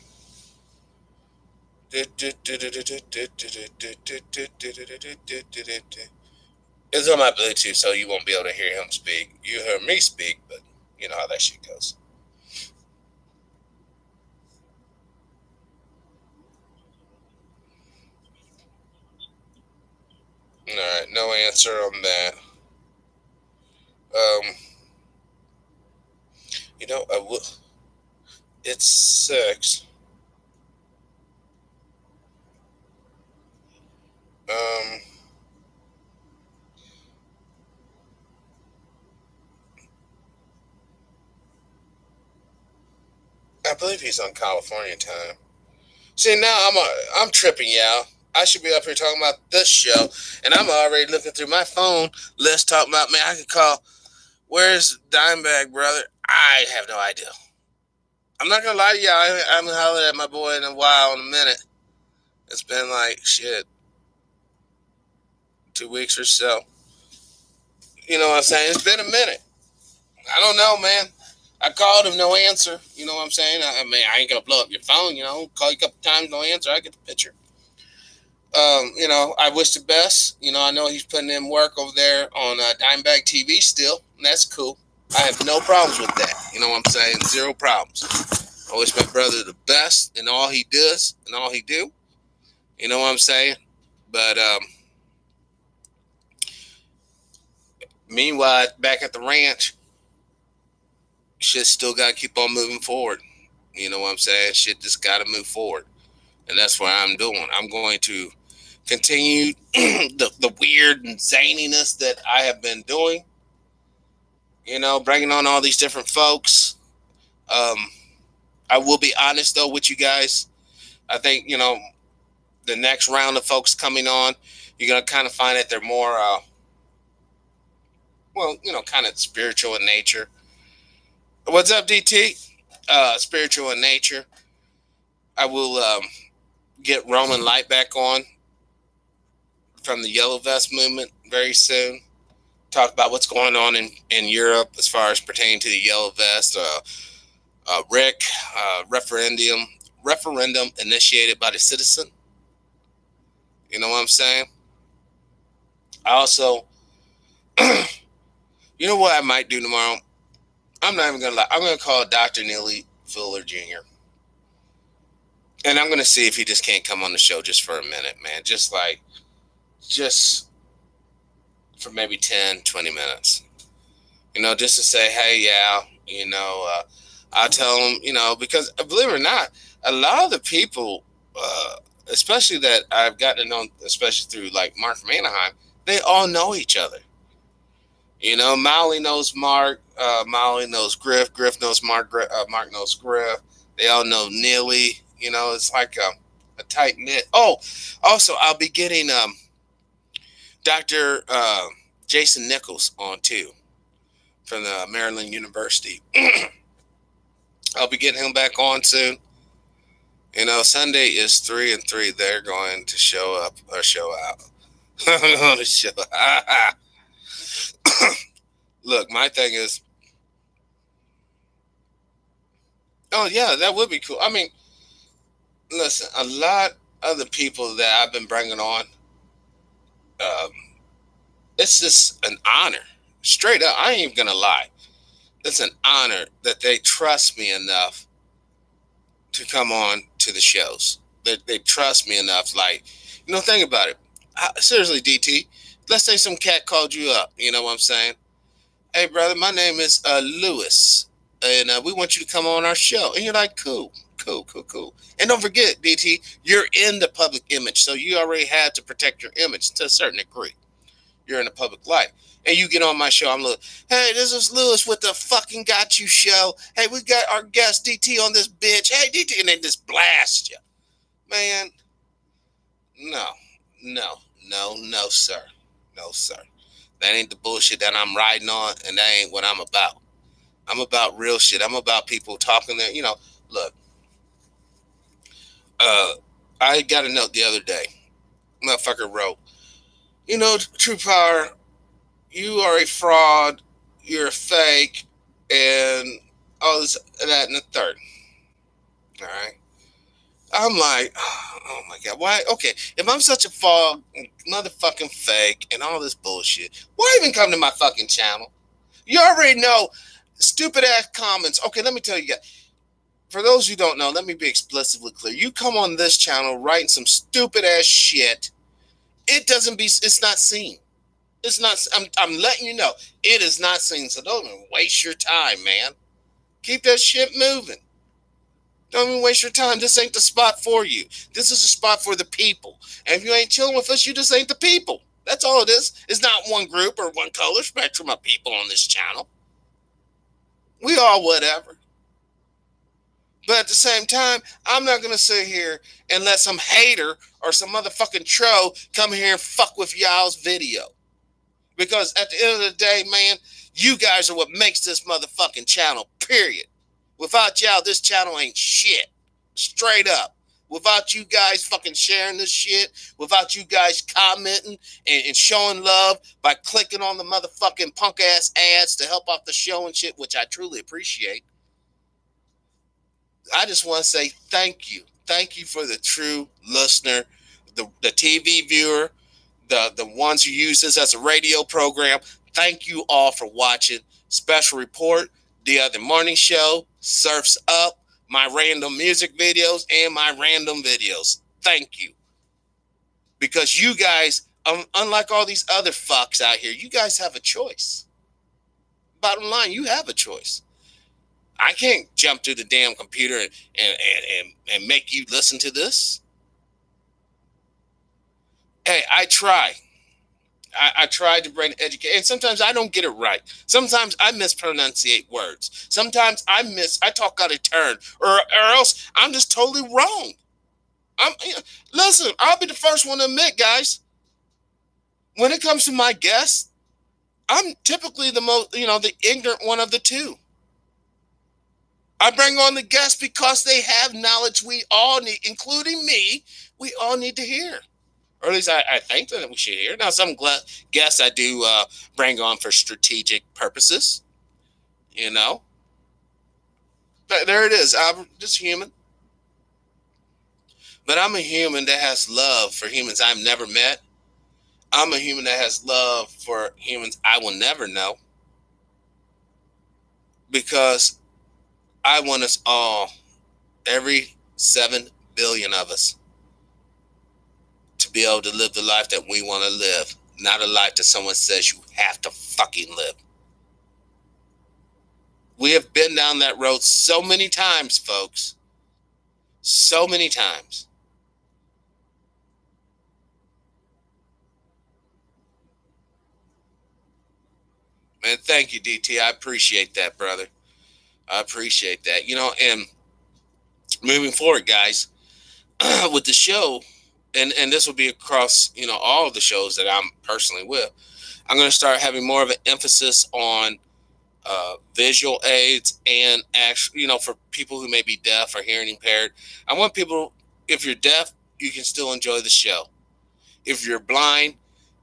It's on my Bluetooth, so you won't be able to hear him speak. You hear me speak, but you know how that shit goes. All right, no answer on that. I will. It's 6. I believe he's on California time. See, now I'm tripping, y'all. I should be up here talking about this show, and I'm already looking through my phone list talking about, man, I could call. Where's Dimebag, brother? I have no idea. I'm not gonna lie to y'all. I haven't hollered at my boy in a while, in a minute. It's been like shit, 2 weeks or so. You know what I'm saying? It's been a minute. I don't know, man. I called him, no answer. You know what I'm saying? I mean, I ain't gonna blow up your phone. Call you a couple times, no answer. I get the picture. I wish the best. I know he's putting in work over there on Dimebag TV still, and that's cool. I have no problems with that. You know what I'm saying? Zero problems. I wish my brother the best in all he does and all he do. You know what I'm saying? But meanwhile, back at the ranch, shit still got to keep on moving forward. You know what I'm saying? Shit just got to move forward. And that's what I'm doing. I'm going to continue the weird and zaniness that I have been doing. Bringing on all these different folks. I will be honest, though, with you guys. I think, the next round of folks coming on, you're going to kind of find that they're more, kind of spiritual in nature. What's up, DT? Spiritual in nature. I will get Roman Light back on from the Yellow Vest movement very soon. Talk about what's going on in Europe as far as pertaining to the Yellow Vest. Rick, referendum initiated by the citizen. You know what I'm saying? I also, you know what I might do tomorrow? I'm not even going to lie. I'm going to call Dr. Neely Fuller Jr. And I'm going to see if he just can't come on the show just for a minute, man. Just for maybe 10, 20 minutes. Just to say, hey, yeah, I'll tell them, because believe it or not, a lot of the people, especially that I've gotten to know, especially through like Mark from Anaheim, they all know each other. Molly knows Mark, Molly knows Griff, Griff knows Mark, Mark knows Griff. They all know Neely. It's like a tight knit. Oh, also, I'll be getting Dr. Jason Nichols on too from the Maryland University. I'll be getting him back on soon. Sunday is 3 and 3. They're going to show up or show out. I'm going to show out. Look, my thing is, oh yeah, that would be cool. I mean, listen, a lot of the people that I've been bringing on, it's just an honor. Straight up, I ain't even gonna lie. It's an honor that they trust me enough to come on to the shows. They trust me enough. Like, think about it. Seriously, DT, let's say some cat called you up. You know what I'm saying? Hey, brother, my name is Lewis, and we want you to come on our show. And you're like, cool. And don't forget, DT, you're in the public image, so you already had to protect your image to a certain degree. You're in the public light. And you get on my show, I'm like, hey, this is Lewis with the fucking Got You show. Hey, we got our guest DT on this bitch. Hey, DT, and they just blast you. Man, no, sir. No, sir. That ain't the bullshit that I'm riding on, and that ain't what I'm about. I'm about real shit. I'm about people talking there. Look, I got a note the other day. Motherfucker wrote, True Power, you are a fraud, you're a fake, and all this, that, and the third. All right? I'm like, oh my God, why? Okay, if I'm such a fraud, motherfucking fake, and all this bullshit, why even come to my fucking channel? You already know stupid ass comments. Okay, let me tell you guys. For those who don't know, let me be explicitly clear. You come on this channel writing some stupid ass shit, it's not seen. It's not, I'm letting you know, it is not seen. So don't even waste your time, man. Keep that shit moving. Don't even waste your time. This ain't the spot for you. This is a spot for the people. And if you ain't chilling with us, you just ain't the people. That's all it is. It's not one group or one color spectrum of people on this channel. We all whatever. But at the same time, I'm not going to sit here and let some hater or some motherfucking troll come here and fuck with y'all's video. Because at the end of the day, man, you guys are what makes this motherfucking channel, period. Without y'all, this channel ain't shit. Straight up. Without you guys fucking sharing this shit, without you guys commenting and showing love by clicking on the motherfucking punk-ass ads to help out the show and shit, which I truly appreciate, I just want to say thank you. Thank you for the true listener, the TV viewer, the ones who use this as a radio program. Thank you all for watching. Special report, the other morning show, Surfs Up, my random music videos, and my random videos. Thank you. Because you guys, unlike all these other fucks out here, you guys have a choice. Bottom line, you have a choice. I can't jump to the damn computer and make you listen to this. Hey, I try. I try to bring education. And sometimes I don't get it right. Sometimes I mispronunciate words. Sometimes I talk out of turn. Or else I'm just totally wrong. Listen, I'll be the first one to admit, guys. When it comes to my guests, I'm typically the most, the ignorant one of the two. I bring on the guests because they have knowledge we all need, including me, we all need to hear. Or at least I think that we should hear. Now, some guests I do bring on for strategic purposes, But there it is. I'm just human. But I'm a human that has love for humans I've never met. I'm a human that has love for humans I will never know. Because I want us all, every 7 billion of us, to be able to live the life that we want to live. not a life that someone says you have to fucking live. We have been down that road so many times, folks. So many times. Man, thank you, DT. I appreciate that, brother. I appreciate that. You know, and moving forward, guys, with the show, and this will be across, you know, all of the shows that I'm personally with, I'm going to start having more of an emphasis on visual aids and actually, you know, for people who may be deaf or hearing impaired. I want people, if you're deaf, you can still enjoy the show. If you're blind,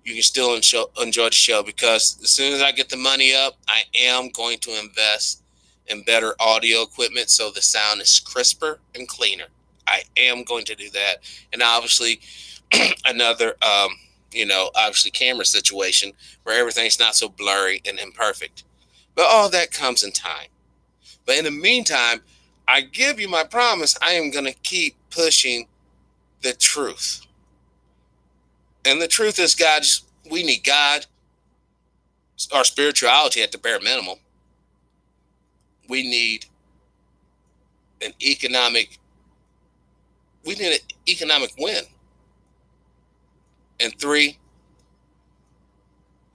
you can still enjoy the show, because as soon as I get the money up, I am going to invest in better audio equipment so the sound is crisper and cleaner. I am going to do that. And obviously, another, you know, obviously camera situation where everything's not so blurry and imperfect. But all that comes in time. But in the meantime, I give you my promise, I am going to keep pushing the truth. And the truth is, God, we need God, our spirituality at the bare minimum. We need an economic win. And 3,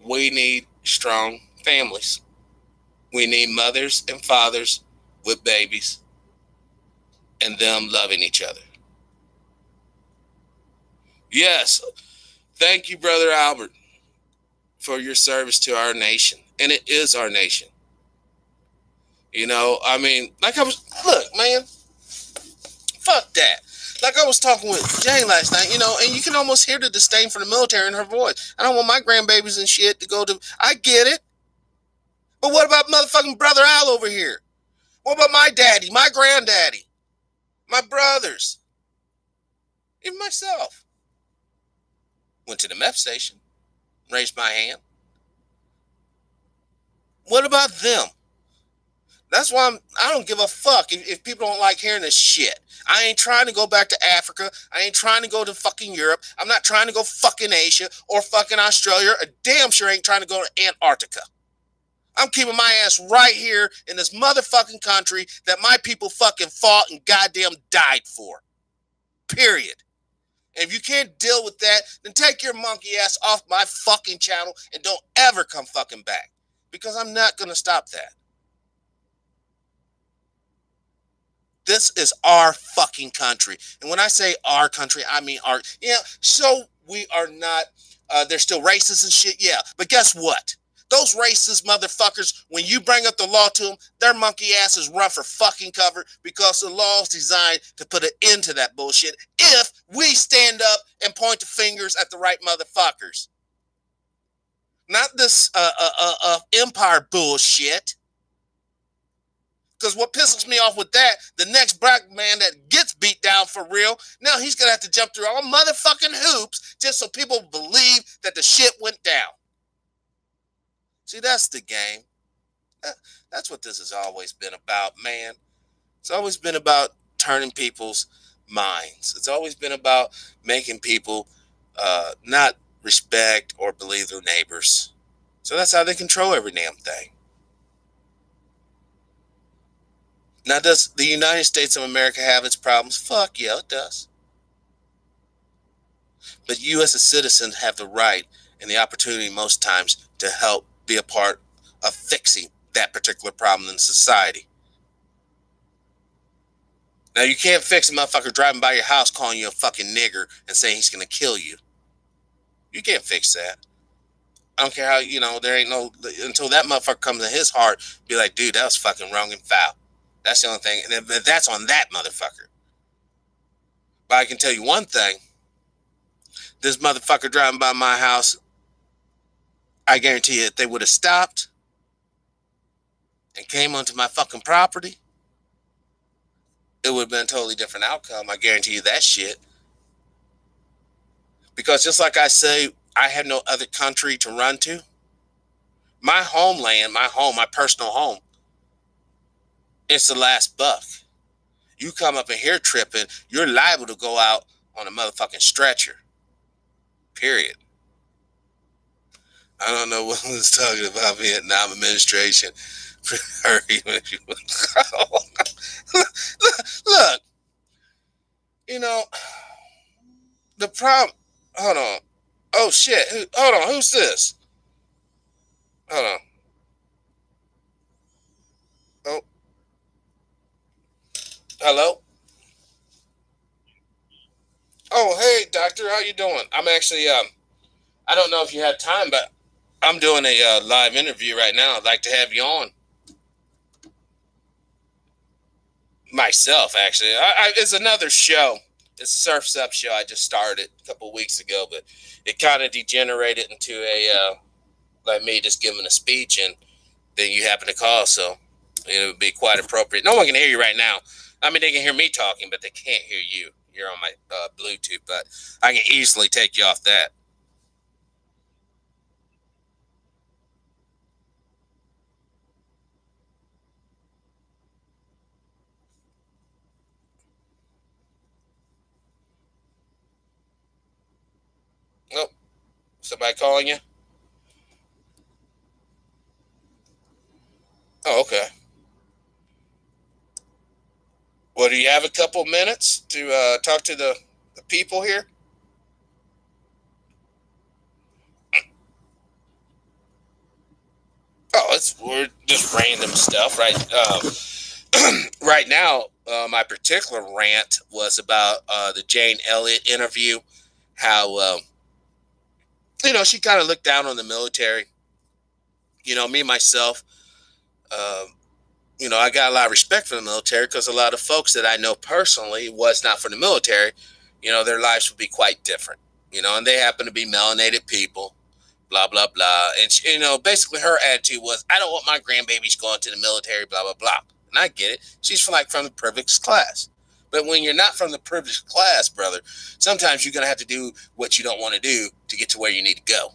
we need strong families. We need mothers and fathers with babies and them loving each other. Yes, thank you, Brother Albert, for your service to our nation. And it is our nation. You know, I mean, like look, man, fuck that. Like I was talking with Jane last night, you know, and you can almost hear the disdain for the military in her voice. I don't want my grandbabies and shit to go to, I get it. But what about motherfucking Brother Al over here? What about my daddy, my granddaddy, my brothers, even myself? Went to the MEP station, raised my hand. What about them? That's why I don't give a fuck if people don't like hearing this shit. I ain't trying to go back to Africa. I ain't trying to go to fucking Europe. I'm not trying to go fucking Asia or fucking Australia. Or damn sure ain't trying to go to Antarctica. I'm keeping my ass right here in this motherfucking country that my people fucking fought and goddamn died for. Period. And if you can't deal with that, then take your monkey ass off my fucking channel and don't ever come fucking back. Because I'm not going to stop that. This is our fucking country. And when I say our country, I mean our, yeah, so we are not, they're still racist and shit, yeah. But guess what? Those racist motherfuckers, when you bring up the law to them, their monkey asses run for fucking cover, because the law is designed to put an end to that bullshit if we stand up and point the fingers at the right motherfuckers. Not this empire bullshit. Because what pisses me off with that, the next black man that gets beat down for real, now he's going to have to jump through all motherfucking hoops just so people believe that the shit went down. See, that's the game. That's what this has always been about, man. It's always been about turning people's minds. It's always been about making people not respect or believe their neighbors. So that's how they control every damn thing. Now, does the United States of America have its problems? Fuck yeah, it does. But you as a citizen have the right and the opportunity most times to help be a part of fixing that particular problem in society. Now, you can't fix a motherfucker driving by your house calling you a fucking nigger and saying he's going to kill you. You can't fix that. I don't care how, you know, there ain't no, until that motherfucker comes in his heart, be like, dude, that was fucking wrong and foul. That's the only thing, and that's on that motherfucker. But I can tell you one thing. This motherfucker driving by my house, I guarantee you, if they would have stopped and came onto my fucking property, it would have been a totally different outcome. I guarantee you that shit. Because just like I say, I have no other country to run to. My homeland, my home, my personal home, it's the last buck. You come up in here tripping, you're liable to go out on a motherfucking stretcher. Period. I don't know what was talking about Vietnam administration. Look, you know, the problem. Hold on. Oh shit. Hold on. Who's this? Hold on. Oh, hello. Oh, hey, doctor. How you doing? I'm actually I don't know if you have time, but I'm doing a live interview right now. I'd like to have you on. Myself, actually. It's another show. It's a Surf's Up show I just started a couple weeks ago, but it kind of degenerated into a like me just giving a speech, and then you happen to call, so it would be quite appropriate. No one can hear you right now. I mean, they can hear me talking, but they can't hear you. You're on my Bluetooth, but I can easily take you off that. Oh, somebody calling you? Oh, okay. Well, do you have a couple minutes to talk to the people here? Oh, it's we're just random stuff, right? Right now, my particular rant was about the Jane Elliott interview. How she kind of looked down on the military. Me myself, um, I got a lot of respect for the military because a lot of folks that I know personally was not for the military. Their lives would be quite different. And they happen to be melanated people. Blah blah blah, and basically her attitude was, I don't want my grandbabies going to the military. Blah blah blah, and I get it. She's from the privileged class, but when you're not from the privileged class, brother, sometimes you're gonna have to do what you don't want to do to get to where you need to go.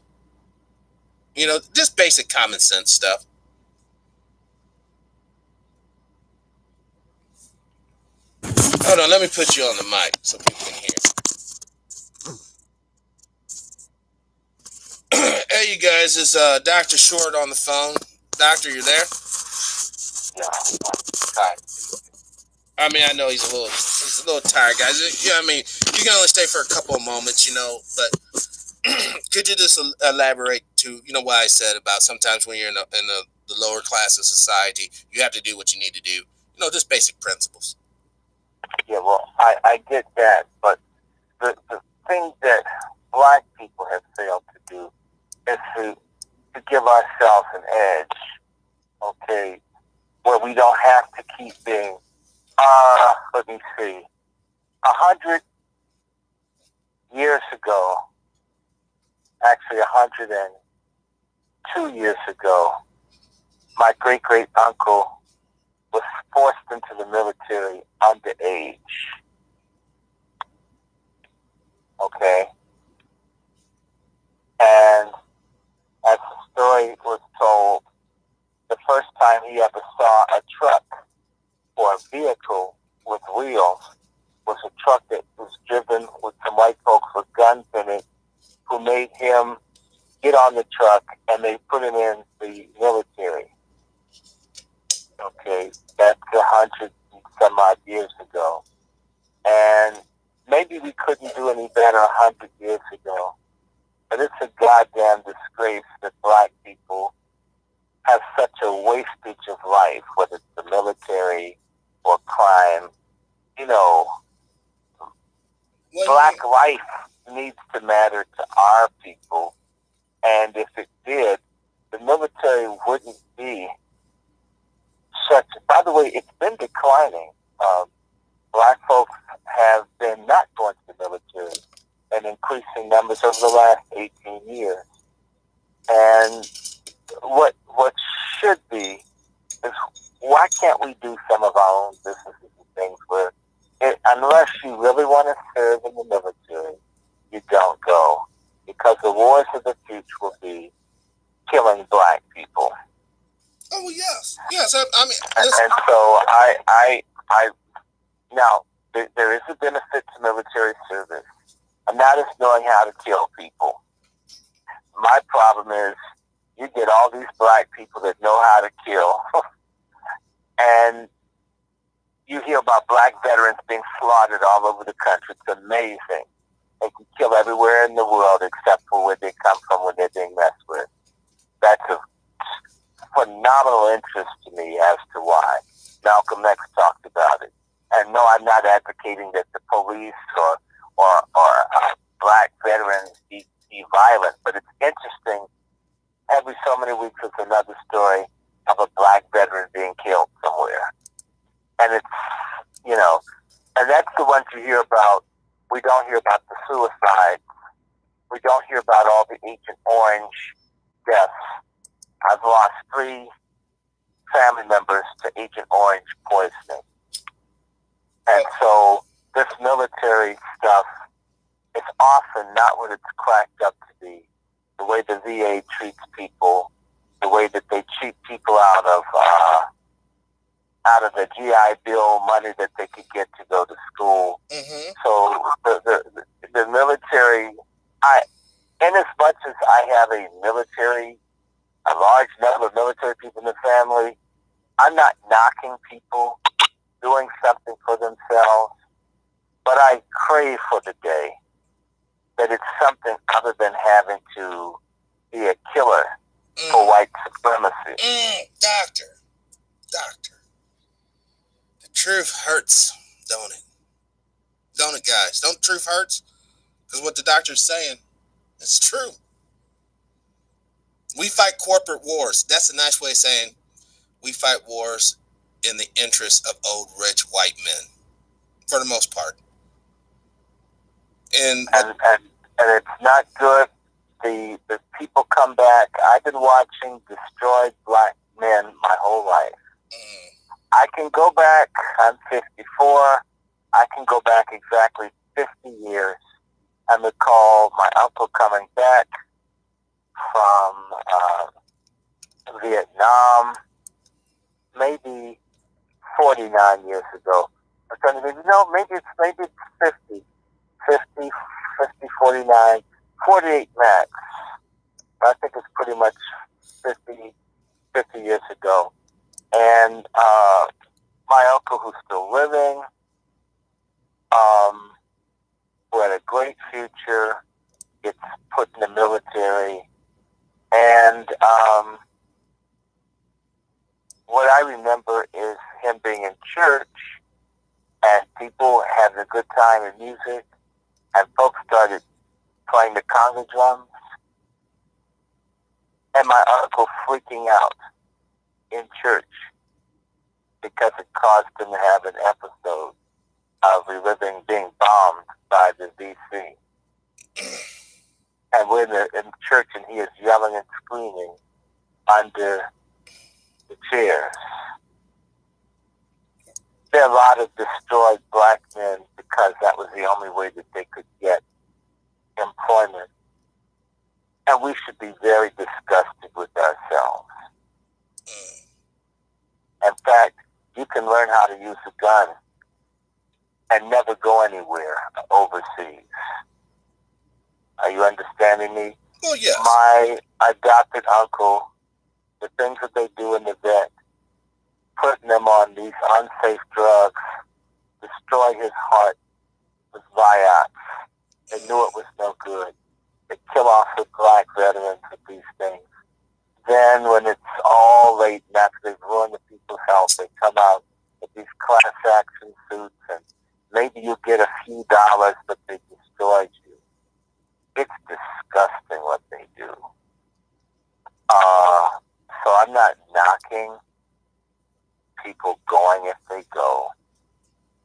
Just basic common sense stuff. Hold on, let me put you on the mic so people can hear. Hey, you guys, is Dr. Short on the phone? Doctor, you there? Yeah. Hi. I mean, I know he's a little tired, guys. I mean, you can only stay for a couple of moments, but could you just elaborate to, what I said about sometimes when you're in the lower class of society, you have to do what you need to do, just basic principles. Yeah, well, I get that, but the thing that black people have failed to do is to give ourselves an edge, okay, where we don't have to keep being, let me see, 100 years ago, actually 102 years ago, my great-great-uncle was forced into the military underage. Okay? And as the story was told, the first time he ever saw a truck or a vehicle with wheels was a truck that was driven with some white folks with guns in it who made him get on the truck and they put him in the military. Okay, that's 100 some odd years ago. And maybe we couldn't do any better 100 years ago. But it's a goddamn disgrace that black people have such a wastage of life, whether it's the military or crime. Black life needs to matter to our people. And if it did, the military wouldn't be such. By the way, it's been declining. Black folks have been not going to the military in increasing numbers over the last 18 years. And what should be is, why can't we do some of our own businesses and things where, unless you really want to serve in the military, you don't go, because the wars of the future will be killing black people. Oh yes. I mean, and so I now there is a benefit to military service, and that is knowing how to kill people. My problem is all these black people that know how to kill. And you hear about black veterans being slaughtered all over the country. It's amazing. They can kill everywhere in the world except for where they come from when they're being messed with. That's a phenomenal interest to me as to why. Malcolm X talked about it. And no, I'm not advocating that the police or black veterans be violent, but it's interesting. Every so many weeks there's another story of a black veteran being killed somewhere. And it's, you know, and that's the ones you hear about. We don't hear about the suicides. We don't hear about all the Agent Orange deaths. I've lost 3 family members to Agent Orange poisoning. And so this military stuff is often not what it's cracked up to be. The way the VA treats people, the way that they cheat people out of the GI Bill money that they could get to go to school. Mm-hmm. So the military, in as much as I have a large number of military people in the family, I'm not knocking people doing something for themselves, but I crave for the day that it's something other than having to be a killer for white supremacy. Doctor. The truth hurts, don't it? Don't it, guys? Don't truth hurts? Because what the doctor's saying is true. We fight corporate wars. That's a nice way of saying we fight wars in the interest of old, rich, white men, for the most part. And it's not good. The people come back. I've been watching destroyed black men my whole life. I can go back. I'm 54. I can go back exactly 50 years and recall my uncle coming back from Vietnam, maybe 49 years ago. I'm trying to think, no, maybe it's 50, 49, 48 max. I think it's pretty much 50 years ago. And my uncle, who's still living, who had a great future, gets put in the military. And what I remember is him being in church and people having a good time in music, and folks started playing the conga drums, and my uncle freaking out in church because it caused him to have an episode of reliving being bombed by the VC. And we're in church and he is yelling and screaming under the chairs. There are a lot of destroyed black men because that was the only way that they could get employment. And we should be very disgusted with ourselves. In fact, you can learn how to use a gun and never go anywhere overseas. Are you understanding me? Oh, yes. My adopted uncle, the things that they do in the vet, putting them on these unsafe drugs, destroy his heart with Vioxx. They knew it was no good. They kill off the black veterans with these things. Then when it's all late and after they've ruined the people's health, they come out with these class action suits and maybe you get a few dollars, but they destroyed you. It's disgusting what they do. So I'm not knocking people going if they go,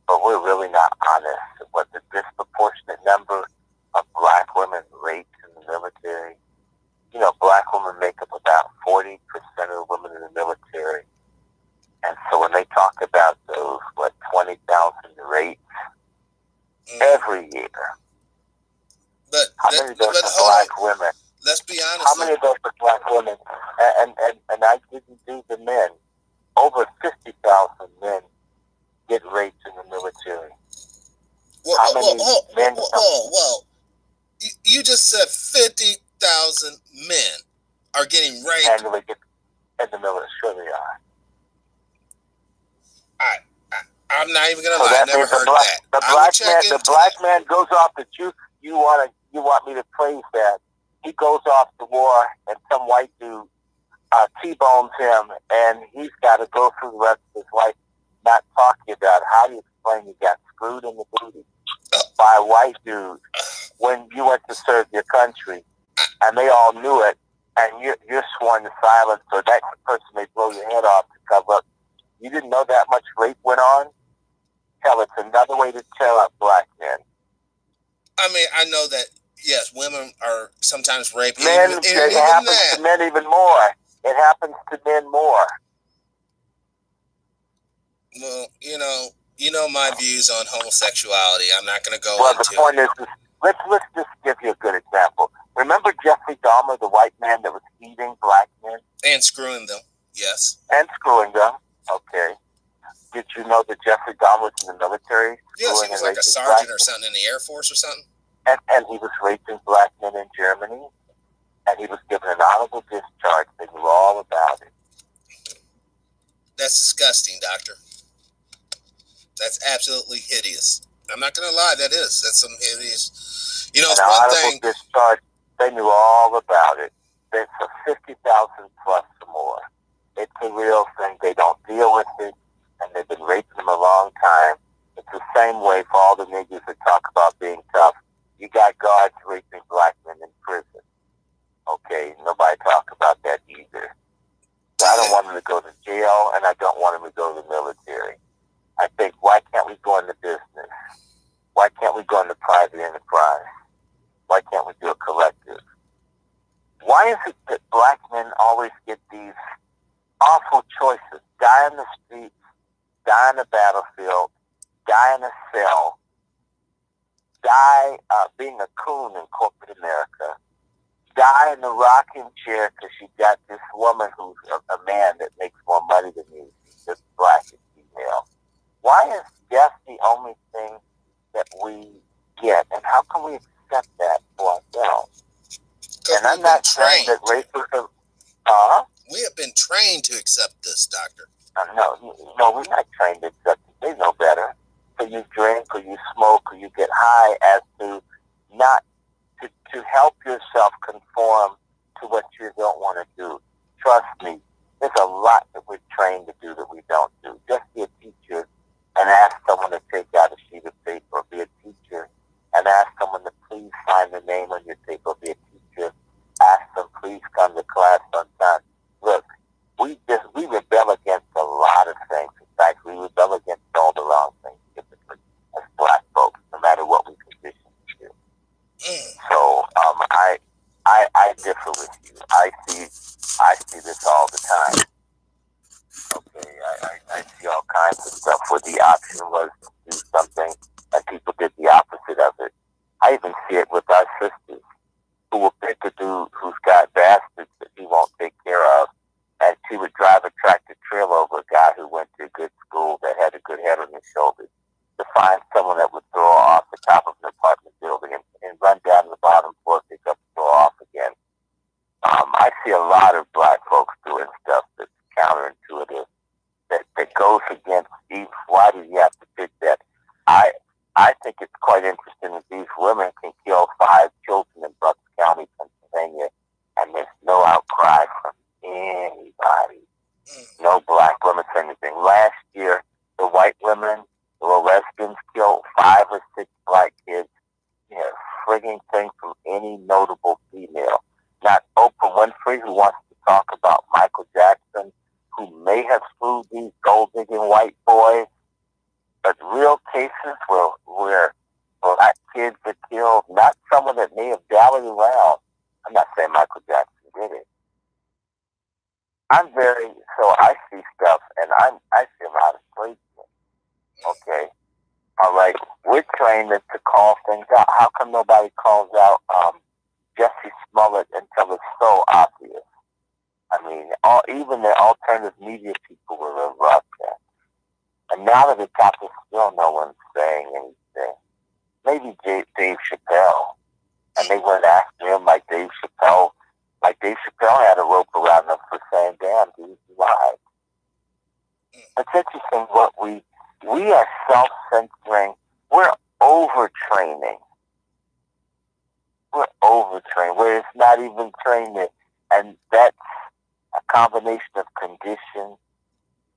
but we're really not honest with the disproportionate number of black women raped in the military. You know, black women make up about 40% of the women in the military. And so when they talk about those, 20,000 rapes every year, how many of those are black women? Let's be honest. How many of those are black women? And I didn't do the men. Over 50,000 men get raped in the military. You just said 50,000 men. are getting raped. And they get in the military. Sure they are. I'm not even gonna lie. I never heard that. The black man goes off to you want me to praise that. He goes off to war and some white dude T-bones him, and he's got to go through the rest of his life not talking about how do you explain you got screwed in the booty by a white dude when you went to serve your country, and they all knew it, and you're sworn to silence, so that person may blow your head off to cover up. You didn't know that much rape went on? Hell, it's another way to tell up black men. I mean, I know that, yes, women are sometimes raped. Men, it happens to men even more. It happens to men more. Well, you know my views on homosexuality. I'm not going to go into. Well, the point is, let's just give you a good example. Remember Jeffrey Dahmer, the white man that was eating black men? And screwing them, yes. And screwing them, okay. Did you know that Jeffrey Dahmer was in the military? Yes, he was like a sergeant or something in the Air Force or something. And he was raping black men in Germany, and he was given an honorable discharge. They knew all about it. That's disgusting, doctor. That's absolutely hideous. I'm not going to lie, that is. That's some hideous. You know, it's one thing. Discharge, they knew all about it. It's a 50,000 plus or more. It's a real thing. They don't deal with it, and they've been raping them a long time. It's the same way for all the niggas that talk about being tough. You got guards raping black men in prison. Okay, nobody talk about that either. So I don't want them to go to jail, and I don't want them to go to the military. I think, why can't we go into business? Why can't we go into private enterprise? Why can't we do a collective? Why is it that black men always get these awful choices? Die in the streets, die in the battlefield, die in a cell, die being a coon in corporate America, die in the rocking chair because you got this woman who's a man that makes more money than you. She's just black and female. Why is death the only thing that we get? And how can we accept that for ourselves? And I'm not saying that racism... We have been trained to accept this, doctor. No, we're not trained to accept it. They know better. So you drink or you smoke or you get high as to not... to help yourself conform to what you don't want to do. Trust me, there's a lot that we're trained to do that we don't do. Just be a teacher and ask someone to take out a sheet of paper, or be a teacher and ask someone to please sign the name on your paper, be a teacher, ask them please come to class on time. Look, we rebel against a lot of things. In fact, we rebel against all the wrong things typically as black folks, no matter what we condition to do. So I differ with you. I see this all the time. Okay, I see all kinds of stuff where the option was to do something and people did the opposite of it. I even see it with our sisters who will pick a dude who's got bastards that he won't take care of, and she would drive a tractor trailer over a guy who went to a good school that had a good head on his shoulders to find someone that would throw her off the top of an apartment building and run down to the bottom floor, pick up and throw off again. I see a lot of black folks doing stuff that's counterintuitive, that goes against each. Why do you have to pick that? I think it's quite interesting that these women can kill 5 children in Bucks County, Pennsylvania, and there's no outcry from anybody. No black women say anything. Last year, the white women, the lesbians killed 5 or 6 black kids. You know, frigging thing from any notable female. Not Oprah Winfrey, who wants to talk about Michael Jackson, who may have screwed these gold-digging white boys, but real cases where black kids are killed, not someone that may have dallied around. I'm not saying Michael Jackson did it. So I see stuff, and I see a lot of craziness. Okay? All right, we're trained to call things out. How come nobody calls out Jesse Smollett until it's so obvious? I mean, even the alternative media people were erupt that. And now that it's got this, still no one's saying anything. Maybe Dave Chappelle. And they weren't asking him like Dave Chappelle Like Dave Chappelle had a rope around them for saying, damn, dude, you lied. It's interesting what we are self-censoring. We're overtraining. We're overtrained, where it's not even training. And that's a combination of condition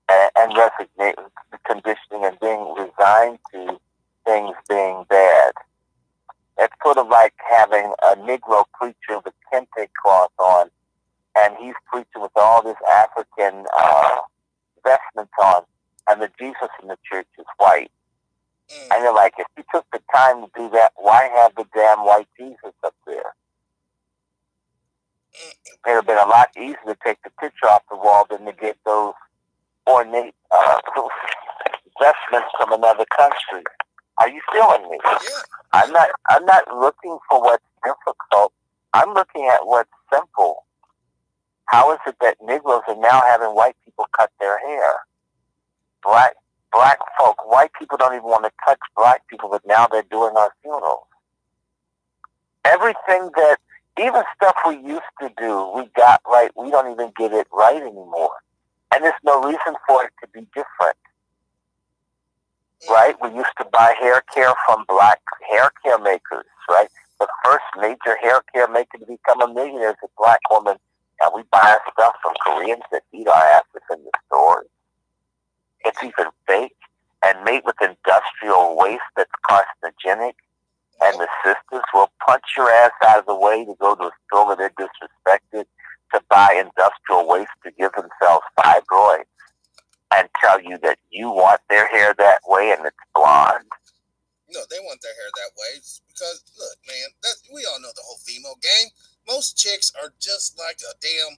and conditioning and being resigned to things being bad. It's sort of like having a Negro preacher with kente cloth on, and he's preaching with all this African vestments on, and the Jesus in the church is white. And you're like, if you took the time to do that, why have the damn white Jesus up there? It would have been a lot easier to take the picture off the wall than to get those ornate vestments from another country. Are you feeling me? Yeah. I'm not looking for what's difficult. I'm looking at what's simple. How is it that Negroes are now having white people cut their hair? Black folk, white people don't even want to touch black people, but now they're doing our funerals. Everything that, even stuff we used to do, we got right, we don't even get it right anymore. And there's no reason for it to be different. Right? We used to buy hair care from black hair care makers, right? The first major hair care maker to become a millionaire is a black woman, and we buy stuff from Koreans that eat our asses in the stores. It's even fake and made with industrial waste that's carcinogenic, and the sisters will punch your ass out of the way to go to a store where they're disrespected to buy industrial waste to give themselves fibroids and tell you that you want their hair that way and it's blonde. No, they want their hair that way because, look, man, we all know the whole female game. Most chicks are just like a damn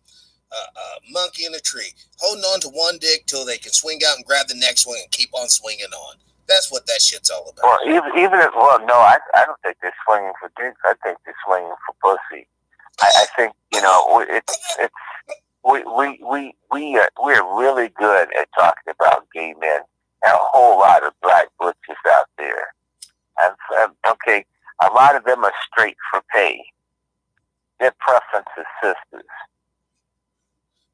monkey in a tree, holding on to one dick till they can swing out and grab the next one and keep on swinging on. That's what that shit's all about. Well, even if, well, no, I don't think they're swinging for dicks. I think they're swinging for pussy. I think, you know, we're really good at talking about gay men and a whole lot of black butchers out there. And okay, a lot of them are straight for pay. Their preference is sisters.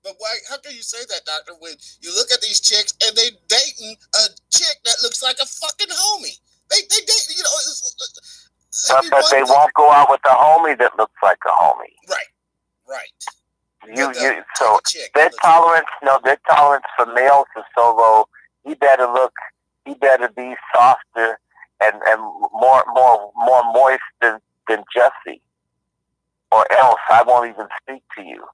But why? How can you say that, Doctor? When you look at these chicks and they dating a chick that looks like a fucking homie. They date, you know. But they won't go out with a homie that looks like a homie. Right. So their tolerance for males is so low. He better be softer and more moist than Jesse, or else I won't even speak to you.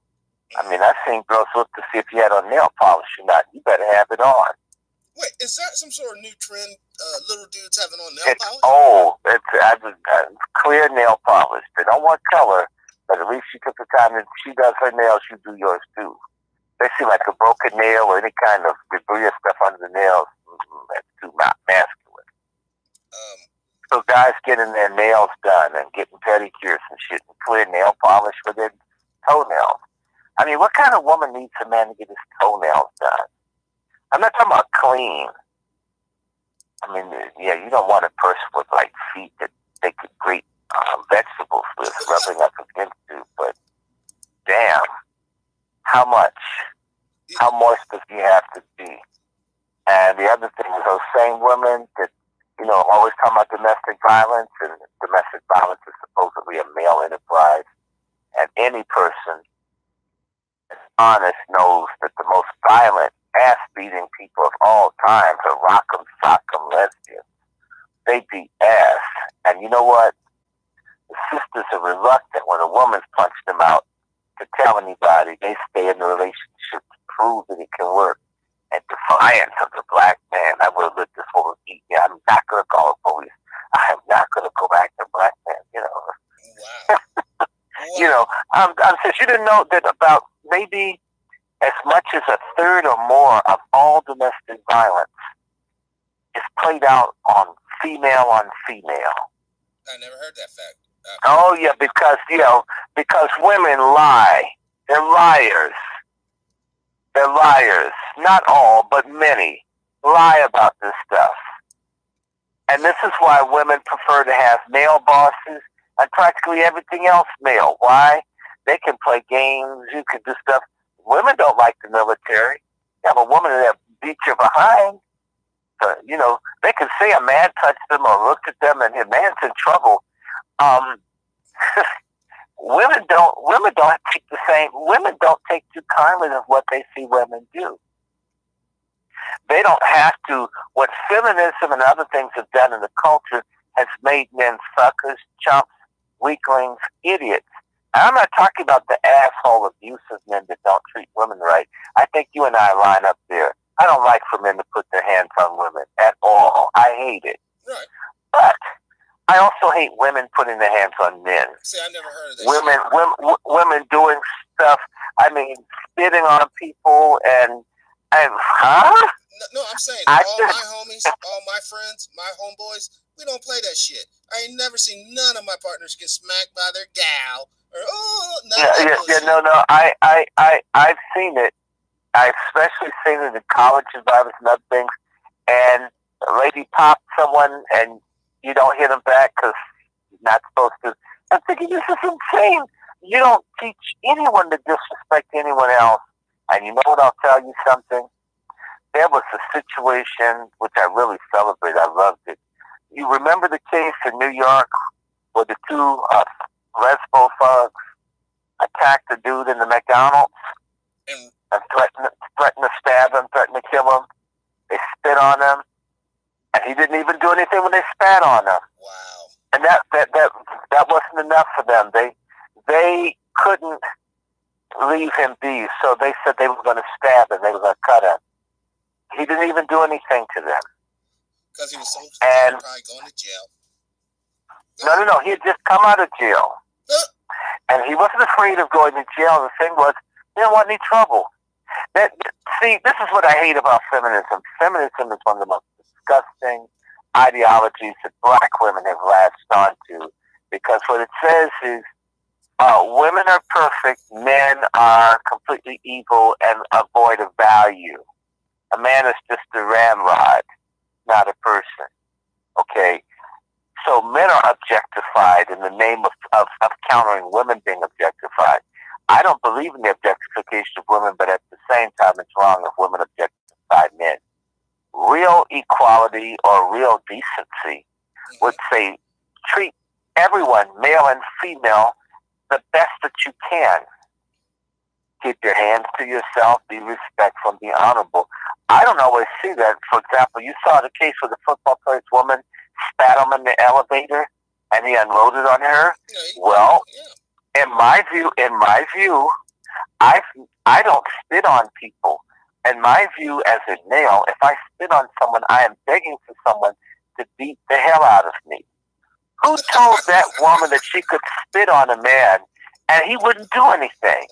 I mean, I've seen girls look to see if you had on nail polish or not. You better have it on. Wait, is that some sort of new trend? Little dudes having on nail polish? Oh, it's clear nail polish. They don't want color, but at least she took the time. And she does her nails, you do yours too. They see like a broken nail or any kind of debris or stuff under the nails. That's too masculine. So guys getting their nails done and getting pedicures and shit and clear nail polish for their toenails. I mean, what kind of woman needs a man to get his toenails done? I'm not talking about clean. I mean, yeah, you don't want a person with like feet that they could grate vegetables with, rubbing up against you. But damn, how much? How moist does he have to be? And the other thing is those same women that, you know, always talk about domestic violence, and domestic violence is supposedly a male enterprise. And any person honest knows that the most violent ass-beating people of all time are rock'em sock'em lesbians. They beat ass. And you know what? The sisters are reluctant when a woman's punched them out to tell anybody. They stay in the relationship to prove that it can work. And defiance of the black man. I would have let this woman beat me. I'm not going to call the police. I am not going to go back to black man, you know. Wow. You know, since you didn't know that about maybe as much as a third or more of all domestic violence is played out on female. I never heard that fact. Oh yeah, because women lie. They're liars. Not all, but many lie about this stuff. And this is why women prefer to have male bosses and practically everything else male. Why? They can play games. You can do stuff. Women don't like the military. You have a woman that beat you behind. You know, they can say a man touched them or looked at them, and a man's in trouble. Women don't take the same. Women don't take too kindly of what they see women do. They don't have to. What feminism and other things have done in the culture has made men suckers, chumps, weaklings, idiots. I'm not talking about the asshole, abusive men that don't treat women right. I think you and I line up there. I don't like for men to put their hands on women at all. I hate it. Right. But I also hate women putting their hands on men. See, I never heard of that. Women doing stuff. I mean, spitting on people and huh? No, I'm saying all my homies, all my friends, my homeboys, we don't play that shit. I ain't never seen none of my partners get smacked by their gal or no. I've seen it. I've especially seen it in college environments and other things. And a lady pops someone and you don't hit them back because you're not supposed to. I'm thinking, this is insane. You don't teach anyone to disrespect anyone else. And you know what? I'll tell you something. There was a situation which I really celebrate. I loved it. You remember the case in New York where the two lesbo thugs attacked the dude in the McDonald's and threatened to stab him, threatened to kill him. They spit on him, and he didn't even do anything when they spat on him. Wow! And that wasn't enough for them. They couldn't leave him be, so they said they were going to stab him. They were going to cut him. He didn't even do anything to them. Because he was so scared, probably going to jail. No. He had just come out of jail. And he wasn't afraid of going to jail. The thing was, he didn't want any trouble. See, this is what I hate about feminism. Feminism is one of the most disgusting ideologies that black women have latched onto. Because what it says is, women are perfect, men are completely evil and void of value. A man is just a ramrod, not a person. Okay? So men are objectified in the name of countering women being objectified. I don't believe in the objectification of women, but at the same time, it's wrong if women objectify men. Real equality or real decency would say treat everyone, male and female, the best that you can. Keep your hands to yourself, be respectful, and be honorable. I don't always see that. For example, you saw the case where the football player's woman spat him in the elevator and he unloaded on her. Well, in my view, I don't spit on people. In my view as a male, if I spit on someone, I am begging for someone to beat the hell out of me. Who told that woman that she could spit on a man and he wouldn't do anything?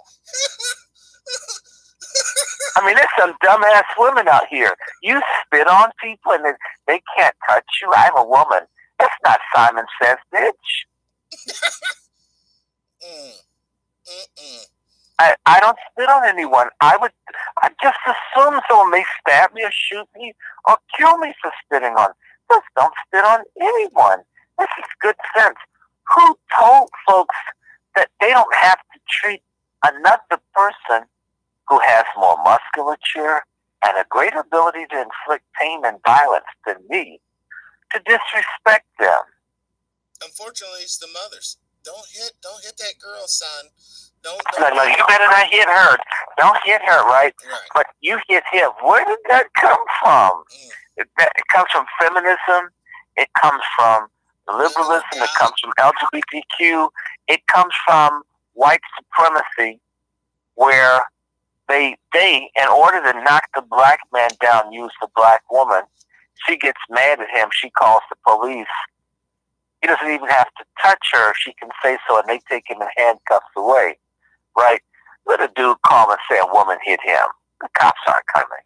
I mean, there's some dumbass women out here. You spit on people and they can't touch you. I'm a woman. That's not Simon Says, bitch. I don't spit on anyone. I just assume someone may stab me or shoot me or kill me for spitting on. Just don't spit on anyone. This is good sense. Who told folks that they don't have to treat another person who has more musculature and a greater ability to inflict pain and violence than me to disrespect them? Unfortunately, it's the mothers. Don't hit that girl, son. Don't. No, you better not hit her. Don't hit her, right? But you hit him. Where did that come from? It comes from feminism. It comes from liberalism. It comes from LGBTQ. It comes from white supremacy, where they, in order to knock the black man down, use the black woman. She gets mad at him. She calls the police. He doesn't even have to touch her. She can say so, and they take him in handcuffs away. Right? Let a dude call and say a woman hit him. The cops aren't coming.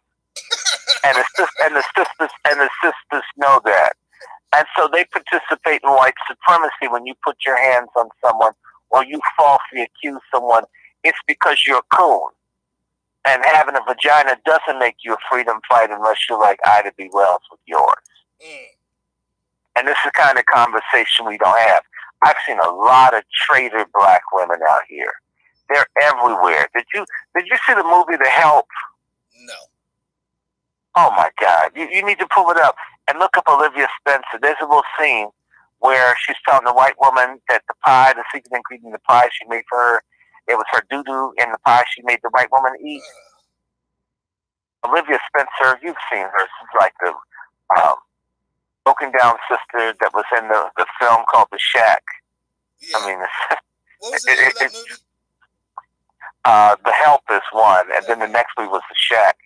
and the sisters know that. And so they participate in white supremacy. When you put your hands on someone or you falsely accuse someone, it's because you're a coon. And having a vagina doesn't make you a freedom fighter unless you're like Ida B. Wells with yours. And this is the kind of conversation we don't have. I've seen a lot of traitor black women out here. They're everywhere. Did you see the movie The Help? No. Oh my God! You need to pull it up and look up Olivia Spencer. There's a little scene where she's telling the white woman that the pie, the secret ingredient in the pie she made for her, it was her doo-doo in the pie she made the white woman eat. Olivia Spencer, you've seen her. She's like the broken down sister that was in the film called The Shack. Yeah. I mean, what was the name of that movie? The Help is one, and then the next movie was The Shack,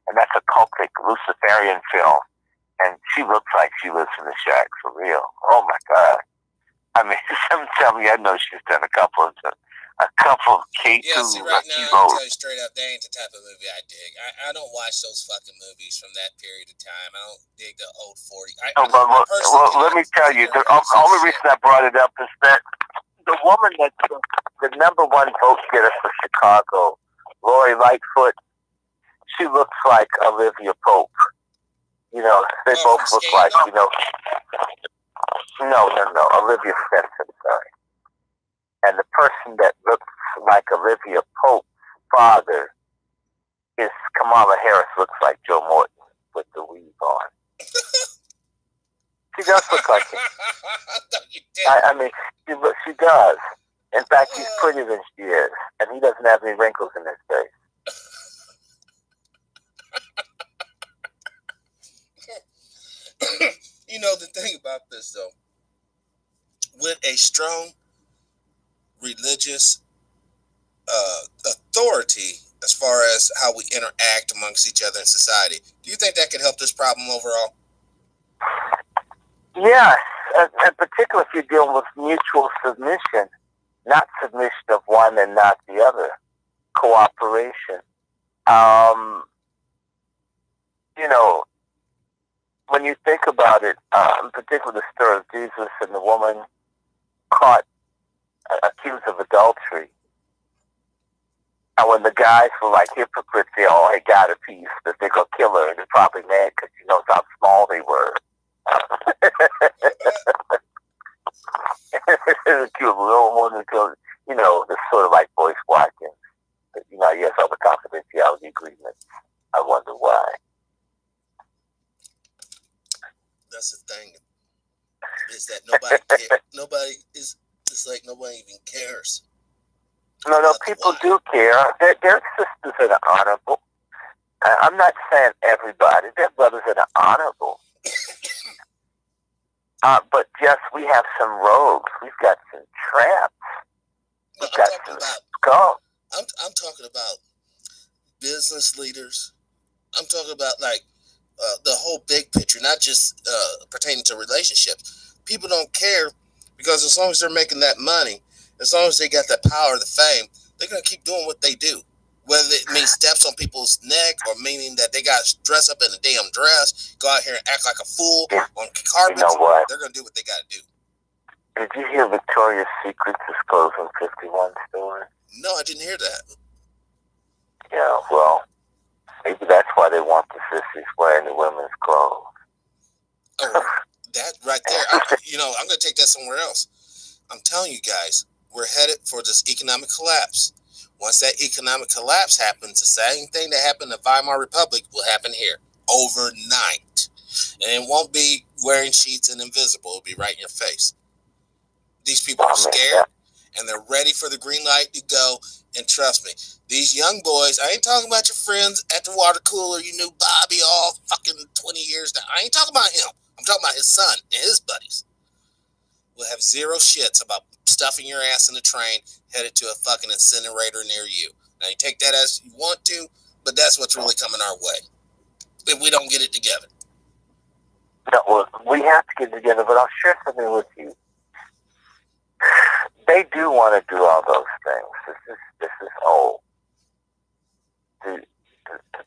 and that's a cultic Luciferian film. And she looks like she lives in the shack for real. Oh my God! I mean, some tell me I know she's done a couple of K2 Yeah, see, right now, roles. I'll tell you straight up, that ain't the type of movie I dig. I don't watch those fucking movies from that period of time. I don't dig the old 40. Well, let me tell you, the only reason I brought it up is that the woman that's the number one vote getter for Chicago, Lori Lightfoot, she looks like Olivia Pope. You know, they both look like, you know. No, Olivia Spencer, sorry. And the person that looks like Olivia Pope's father is Kamala Harris, looks like Joe Morton with the weave on. She does look like him. I mean, she does. In fact, he's prettier than she is, and he doesn't have any wrinkles in his face. You know, the thing about this, though, with a strong religious authority as far as how we interact amongst each other in society, do you think that could help this problem overall? Yes, in particular if you're dealing with mutual submission, not submission of one and not the other, cooperation. You know, when you think about it, in particular the story of Jesus and the woman caught accused of adultery, and when the guys were like hypocrites, they all had got a piece that they're going to kill her, and they're probably mad because she knows how small they were. Killed a little more than killed, you know, this sort of like Boyce Watkins. You know, yes, all the confidentiality agreements. I wonder why. That's the thing. Is that nobody cares? Nobody is. It's like nobody even cares. No, people do care. Their sisters that are honorable. I'm not saying everybody. Their brothers that are honorable. But yes, we have some rogues. We've got some traps. We've got some scum. I'm talking about business leaders. I'm talking about like the whole big picture, not just pertaining to relationships. People don't care because as long as they're making that money, as long as they got that power, the fame, they're gonna keep doing what they do. Whether it means steps on people's neck or meaning that they got to dress up in a damn dress, go out here and act like a fool on carpets, you know what? They're going to do what they got to do. Did you hear Victoria's Secret is closing 51 stores? No, I didn't hear that. Yeah, well, maybe that's why they want the sissies wearing the women's clothes. Oh, that right there. I'm going to take that somewhere else. I'm telling you guys, we're headed for this economic collapse. Once that economic collapse happens, the same thing that happened in the Weimar Republic will happen here overnight. And it won't be wearing sheets and invisible. It'll be right in your face. These people are scared, and they're ready for the green light to go. And trust me, these young boys, I ain't talking about your friends at the water cooler. You knew Bobby all fucking 20 years now. I ain't talking about him. I'm talking about his son and his buddies. Will have zero shits about stuffing your ass in the train headed to a fucking incinerator near you. Now, you take that as you want to, but that's what's really coming our way if we don't get it together. No, well, we have to get together, but I'll share something with you. They do want to do all those things. This is old. The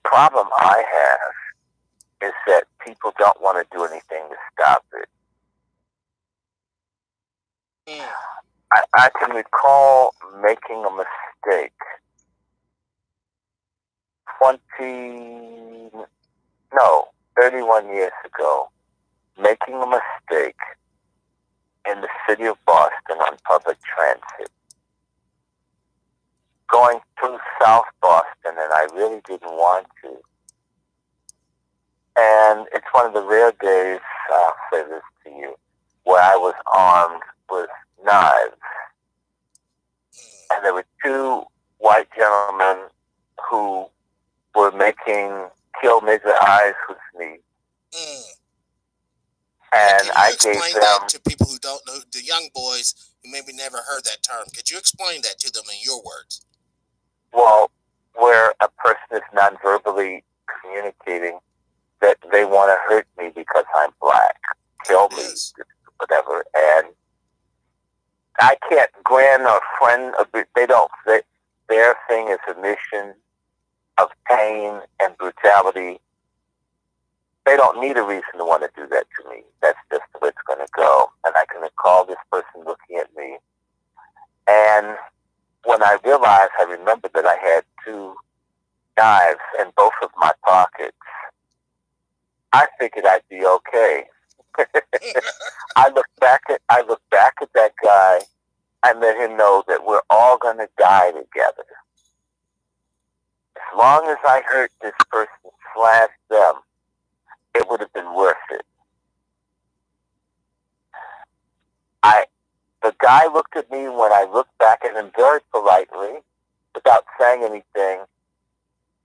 problem I have is that people don't want to do anything to stop it. I can recall making a mistake 31 years ago, making a mistake in the city of Boston on public transit. going through South Boston, and I really didn't want to. And it's one of the rare days, I'll say this to you, where I was armed with knives. And there were two white gentlemen who were making kill nigger eyes with me. And I gave them... that to people who don't know, the young boys who maybe never heard that term. Could you explain that to them in your words? Well, where a person is non-verbally communicating that they want to hurt me because I'm black, kill me, whatever, and I can't grant or friend. They don't. Their thing is a mission of pain and brutality. They don't need a reason to want to do that to me. That's just the way it's going to go. And I can recall this person looking at me. And when I realized, I remembered that I had two knives in both of my pockets. I figured I'd be okay. I looked back at that guy. I let him know that we're all going to die together. As long as I hurt this person slash them, it would have been worth it. The guy looked at me when I looked back at him very politely, without saying anything,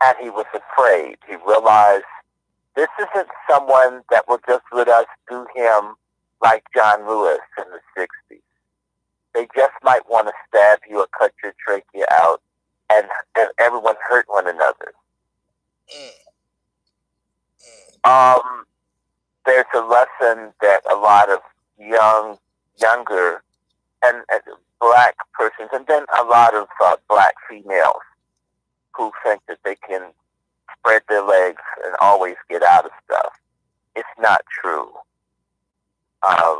and he was afraid. He realized this isn't someone that will just let us do him like John Lewis in the 60s. They just might want to stab you or cut your trachea out, and everyone hurt one another. There's a lesson that a lot of younger, and black persons, and then a lot of black females who think that they can spread their legs and always get out of stuff. It's not true.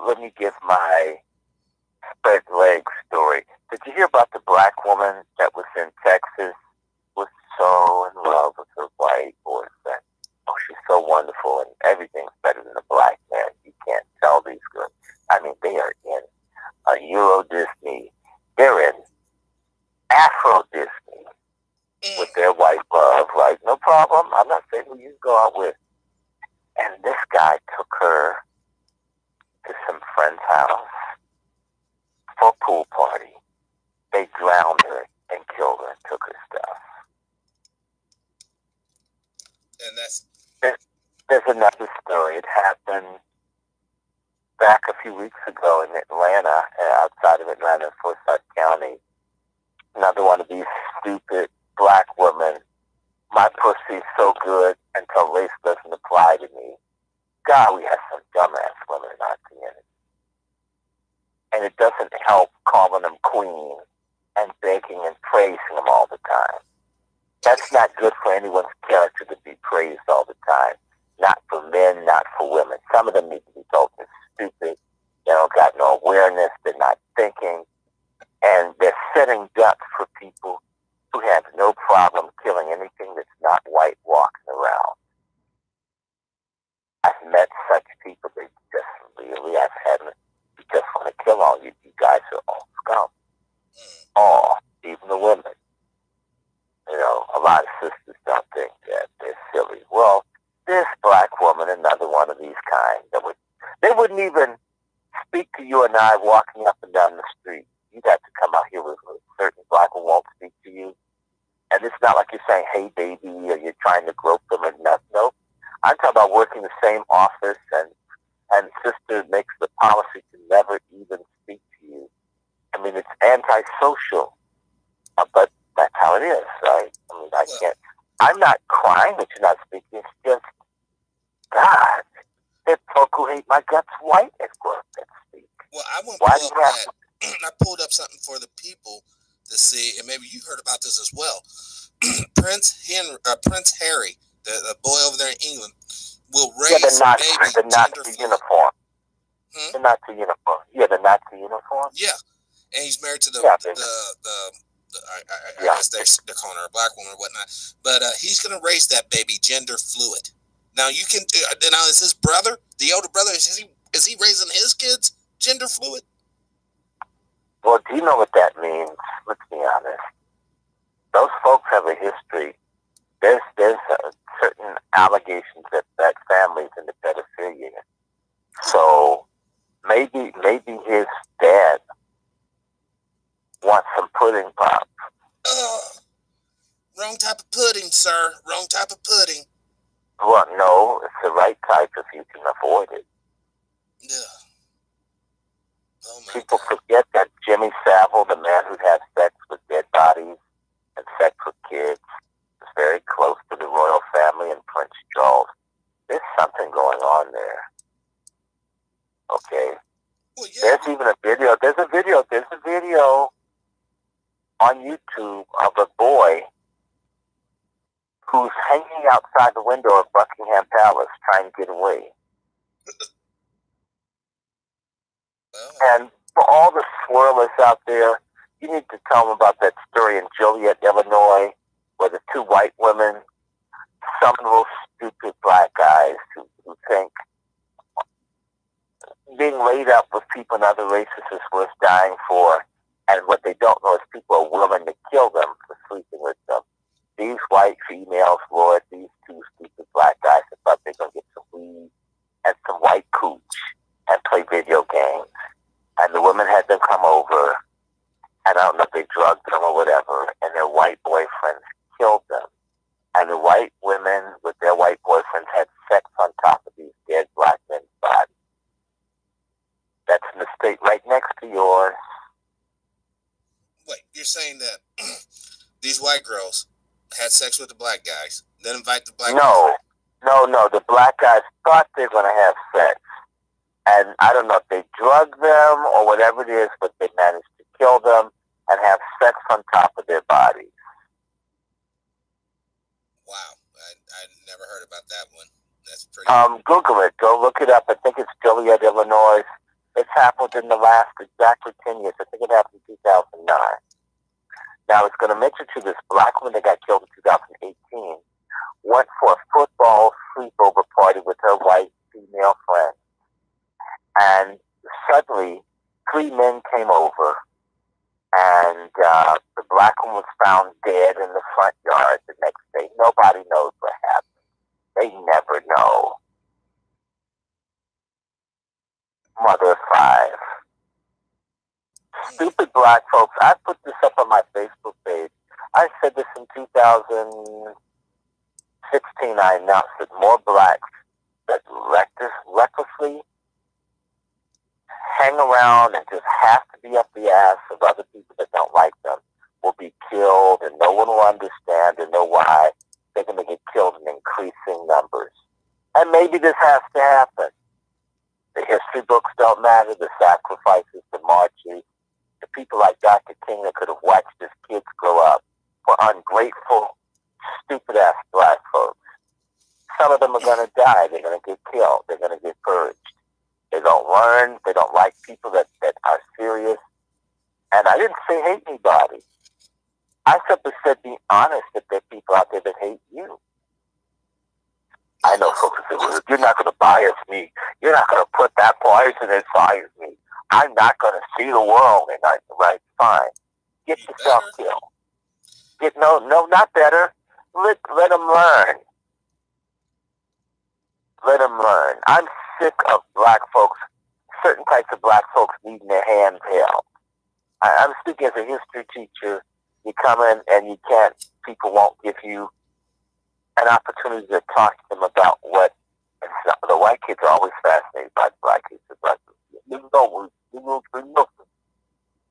Let me give my spread leg story. Did you hear about the black woman that was in Texas, was so in love with her white boyfriend? Oh, she's so wonderful, and everything's better than a black man. You can't tell these girls. I mean, they are in Euro Disney. They're in Afro Disney with their white love, right? No problem. I'm not saying who you go out with. And this guy took her to some friend's house for a pool party. They drowned her and killed her and took her stuff. And that's... There's another story. It happened back a few weeks ago in Atlanta, outside of Atlanta, Forsyth County. Another one of these stupid black women. My pussy's so good until race doesn't apply to me. God, we have some dumbass women in our community. And it doesn't help calling them queen and begging and praising them all the time. That's not good for anyone's character to be praised all the time. Not for men, not for women. Some of them need to be told they're stupid. They don't got no awareness. They're not thinking. And they're setting ducks for people who have no problem killing anything that's not white walking around. I've met such people. They just really, I've had them. You just want to kill all you. You guys are all scum. All, even the women. You know, a lot of sisters don't think that they're silly. Well, this black woman, another one of these kind, they wouldn't even speak to you and I walking up and down the street. You'd have to come out here with a certain black woman won't speak to you. And it's not like you're saying, hey, baby, or you're trying to grope them or nothing. Nope. I'm talking about working the same office, and sister makes the policy to never even speak to you. I mean, it's antisocial, but that's how it is, right? I mean, I can't. I'm not crying that you're not speaking. It's just, God, there's folk who hate my guts white at work that speak. Well, I want to pull up that. I pulled up something for the people to see, and maybe you heard about this as well. Prince Harry, the boy over there in England, will raise the Nazi uniform. The Nazi uniform. Yeah, the Nazi uniform. Yeah, and he's married to I guess they're calling her a black woman or whatnot. But he's going to raise that baby gender fluid. Now you can. Now is his brother, the older brother, is he raising his kids gender fluid? Well, do you know what that means? Let's be honest. those folks have a history. There's certain allegations that families into pedophilia. So maybe his dad wants some pudding pop. Wrong type of pudding, sir. Wrong type of pudding. Well, no, it's the right type if you can afford it. Yeah. Oh my People God. forget that Jimmy Savile, the man who had sex with dead bodies and sex with kids, is very close to the royal family in Prince Charles. There's something going on there. Okay. Well, yeah. There's even a video. There's a video on YouTube of a boy who's hanging outside the window of Buckingham Palace trying to get away. And for all the swirlers out there, you need to tell them about that story in Joliet, Illinois, where the two white women, some of those stupid black guys who think being laid up with people in other races is worth dying for, and what they don't know is people are willing to kill them for sleeping with them. These white females lured these two stupid black guys and thought they're going to get some weed and some white cooch and play video games. And the women had them come over, and I don't know if they drugged them or whatever, and their white boyfriends killed them. And the white women with their white boyfriends had sex on top of these dead black men's bodies. That's in the state right next to yours. Wait, you're saying that these white girls had sex with the black guys, then invite the black guys? No. The black guys thought they were going to have sex. And I don't know if they drugged them or whatever it is, but they managed to kill them and have sex on top of their bodies. Wow. I never heard about that one. That's pretty... Google it. Go look it up. I think it's Joliet, Illinois. It's happened in the last exactly 10 years. I think it happened in 2009. Now, it's going to mention to this black woman that got killed in 2018, went for a football sleepover party with her white female friend. And suddenly, 3 men came over, and the black woman was found dead in the front yard the next day. Nobody knows what happened. They never know. Mother of 5. Stupid black folks. I put this up on my Facebook page. I said this in 2016. I announced that more blacks that recklessly hang around and just have to be up the ass of other people that don't like them will be killed, and no one will understand and know why they're going to get killed in increasing numbers. And maybe this has to happen. The history books don't matter, the sacrifices, the marches, the people like Dr. King that could have watched his kids grow up were ungrateful, stupid-ass black folks. Some of them are going to die. They're going to get killed. They're going to get purged. They don't learn. They don't like people that are serious. And I didn't say hate anybody. I simply said be honest that there are people out there that hate you. I know folks say, well, you're not going to bias me. You're not going to put that poison inside me. I'm not going to see the world. And I'm right, fine. Get yourself killed. No, not better. Let them learn. Let them learn. I'm sick of black folks, certain types of black folks needing their hands held. I'm speaking as a history teacher. You come in and you can't, people won't give you an opportunity to talk to them about what, and so, the white kids are always fascinated by the black kids.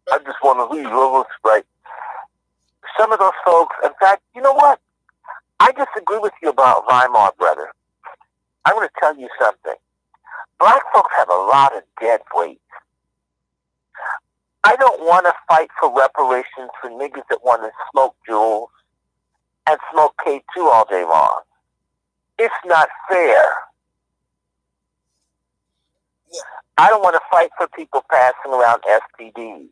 I just want to leave right. Some of those folks, in fact, you know what? I disagree with you about Weimar, brother. I'm going to tell you something. Black folks have a lot of dead weight. I don't want to fight for reparations for niggas that want to smoke jewels and smoke K2 all day long. It's not fair. I don't want to fight for people passing around STDs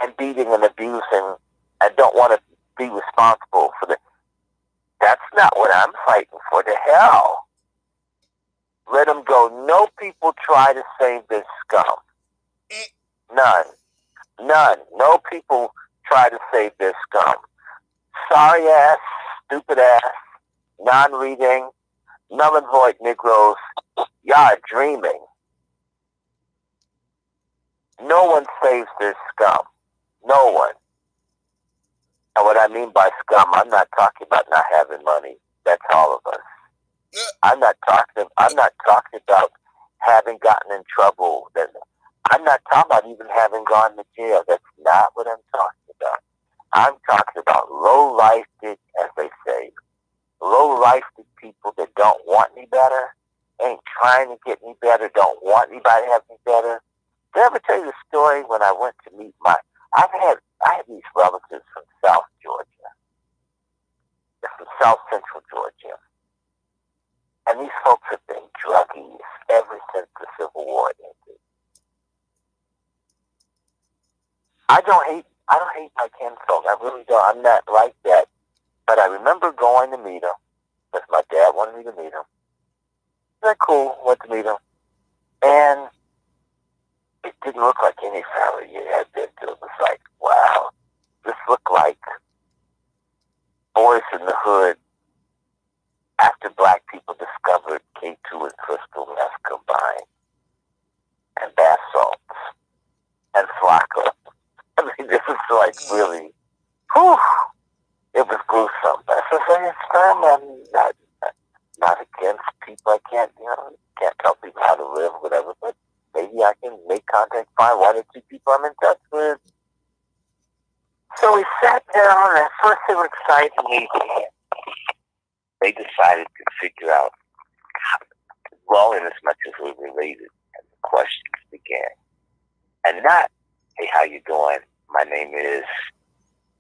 and beating and abusing and don't want to be responsible for the... That's not what I'm fighting for. The hell. Let them go. No people try to save this scum. None. No people try to save this scum. sorry ass, stupid ass, non-reading, null and void Negroes, y'all are dreaming. No one saves their scum. No one. And what I mean by scum, I'm not talking about not having money. That's all of us. I'm not talking about having gotten in trouble. I'm not talking about even having gone to jail. That's not what I'm talking about. I'm talking about low-lifted, as they say, low-lifted people that don't want any better, ain't trying to get any better, don't want anybody to have any better. Did I ever tell you the story when I went to meet I had these relatives from South Georgia. They're from South Central Georgia. And these folks have been druggies ever since the Civil War ended. I don't hate my kinfolk. I really don't. I'm not like that. But I remember going to meet them because my dad wanted me to meet them. They're cool. Went to meet them. And it didn't look like any family you had been to. It was like, wow, this looked like Boys in the Hood after black people discovered K2 and crystal meth combined, and bath salts, and Flacco. I mean, this is like really, whew, it was gruesome. That's the thing. It's fine. I'm not against people. I can't tell people how to live, whatever, but maybe I can make contact, find one or two people I'm in touch with. So we sat down, and at first they were excited to meet me. They decided to figure out, well, in as much as we related, and the questions began. And not, hey, how you doing? My name is,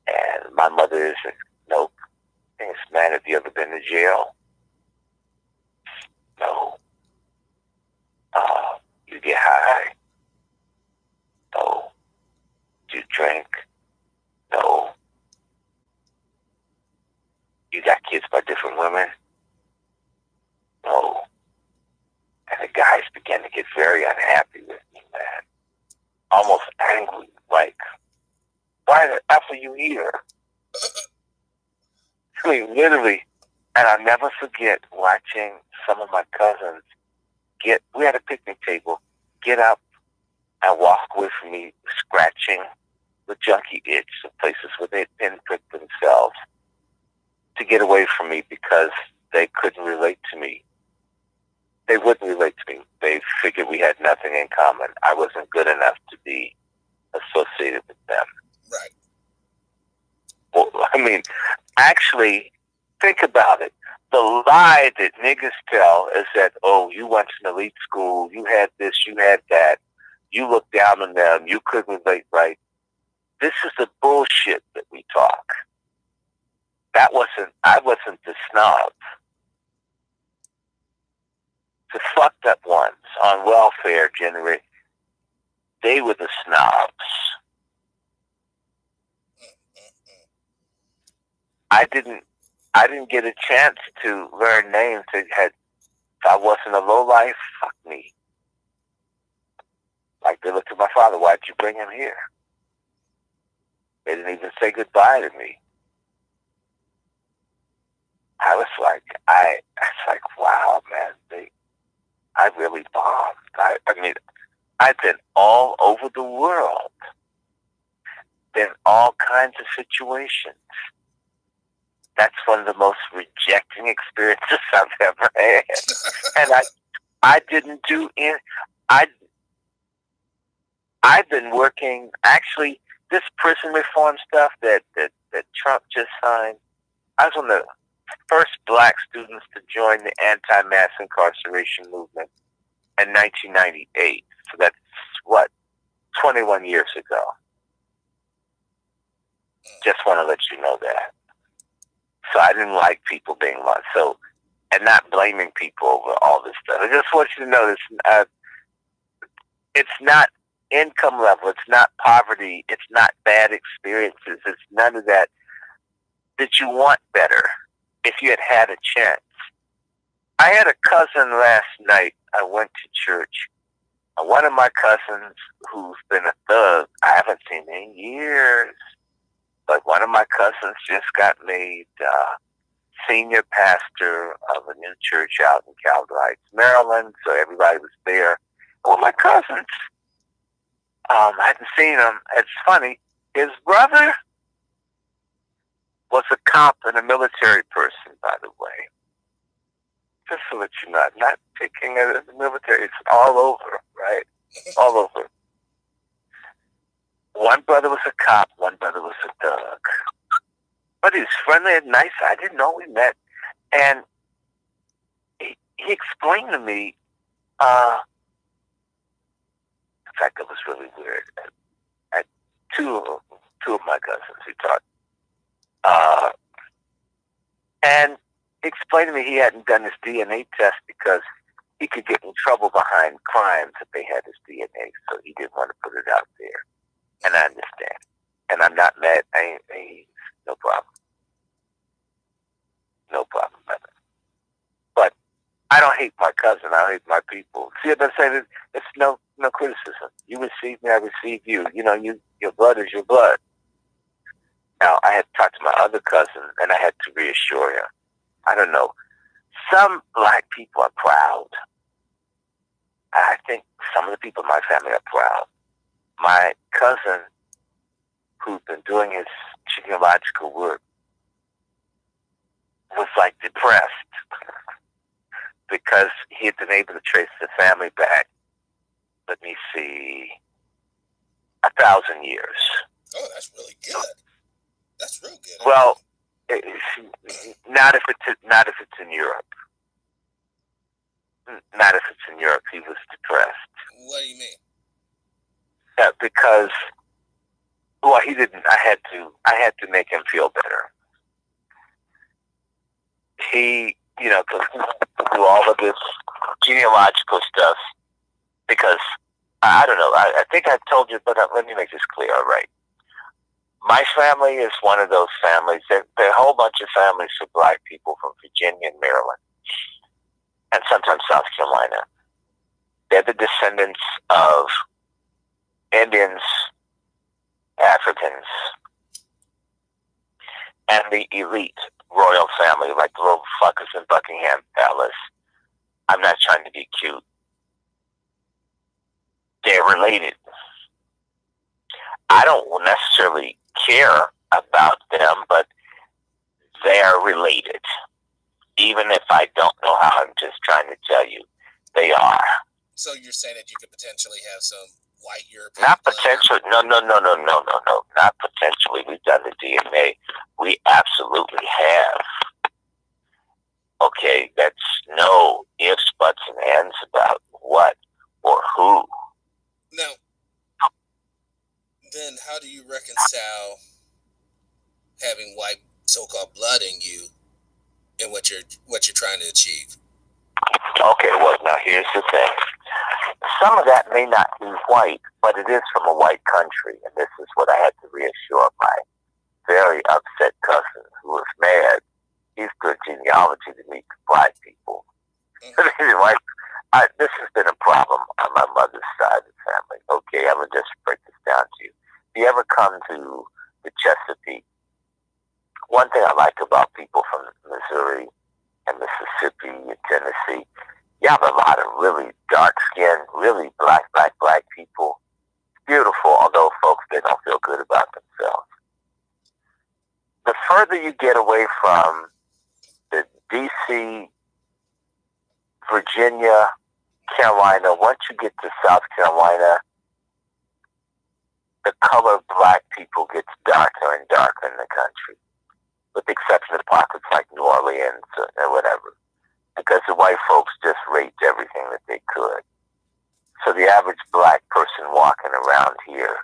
and my mother is, nope. Yes, man, have you ever been to jail? No. You get high? No. Do you drink? No. You got kids by different women? No. And the guys began to get very unhappy with me, man. Almost angry, like, why the F are you here? I mean, literally. And I'll never forget watching some of my cousins we had a picnic table, get up and walk away from me, scratching the junkie itch of places where they'd pinpricked themselves to get away from me because they couldn't relate to me. They wouldn't relate to me. They figured we had nothing in common. I wasn't good enough to be associated with them. Right. Well, I mean, actually, think about it. The lie that niggas tell is that, oh, you went to an elite school, you had this, you had that, you looked down on them, you couldn't relate right. This is the bullshit that we talk. I wasn't the snob. The fucked up ones on welfare generate, they were the snobs. I didn't get a chance to learn names. If I wasn't a lowlife, fuck me. Like they looked at my father, why'd you bring him here? They didn't even say goodbye to me. I was like, wow, man, I really bombed. I mean, I've been all over the world, been all kinds of situations. That's one of the most rejecting experiences I've ever had. And I didn't do it. I've been working, actually, this prison reform stuff that Trump just signed. I was one of the first black students to join the anti-mass incarceration movement in 1998. So that's, 21 years ago. Just want to let you know that. So I didn't like people being lost. So, and not blaming people over all this stuff. I just want you to know this. It's not income level. It's not poverty. It's not bad experiences. It's none of that. That you want better if you had a chance. I had a cousin last night. I went to church. One of my cousins who's been a thug, I haven't seen in years, But one of my cousins just got made senior pastor of a new church out in Calvert Heights, Maryland. So everybody was there. Well, my cousins, I hadn't seen him. It's funny. His brother was a cop and a military person, by the way. Just to let you know, I'm not picking at the military. It's all over, right? All over. One brother was a cop. One brother was a thug. But he was friendly and nice. I didn't know we met. And he explained to me, in fact, it was really weird. At two of my cousins, he taught. And he explained to me he hadn't done his DNA test because he could get in trouble behind crimes if they had his DNA. So he didn't want to put it out there. And I understand. And I'm not mad. No problem. No problem, brother. But I don't hate my cousin. I hate my people. See what I'm saying? It's no criticism. You receive me, I receive you. You know, your blood is your blood. Now, I had talked to my other cousin, and I had to reassure him. I don't know. Some black people are proud. I think some of the people in my family are proud. My cousin, who's been doing his genealogical work, was like depressed because he had been able to trace the family back, let me see, 1,000 years. Oh, that's really good. That's real good. Well, not if it's in Europe. Not if it's in Europe. He was depressed. What do you mean? Yeah, because, well, he didn't. I had to make him feel better. He, to do all of this genealogical stuff, because I don't know. I think I told you, but let me make this clear. All right. My family is one of those families. There are a whole bunch of families of black people from Virginia and Maryland, and sometimes South Carolina. They're the descendants of Indians, Africans, and the elite royal family, like the little fuckers in Buckingham Palace. I'm not trying to be cute. They're related. I don't necessarily care about them, but they are related. Even if I don't know how, I'm just trying to tell you, they are. So you're saying that you could potentially have some white European Not blood? potentially. No. Not potentially. We've done the DNA. We absolutely have. Okay, that's no ifs, buts, and ands about what or who. Now, then how do you reconcile having white so-called blood in you and what you're trying to achieve? Okay, well, now here's the thing. Some of that may not be white, but it is from a white country, and this is what I had to reassure my very upset cousin who was mad. He's good genealogy to meet black people. This has been a problem on my mother's side of the family. Okay, I'm going to just break this down to you. If you ever come to the Chesapeake, one thing I like about people from Missouri and Mississippi and Tennessee, you have a lot of really dark-skinned, really black people. It's beautiful, although folks, they don't feel good about themselves. The further you get away from the D.C., Virginia, Carolina, once you get to South Carolina, the color of black people gets darker and darker in the country, with the exception of pockets like New Orleans or whatever, because the white folks just raped everything that they could. So the average black person walking around here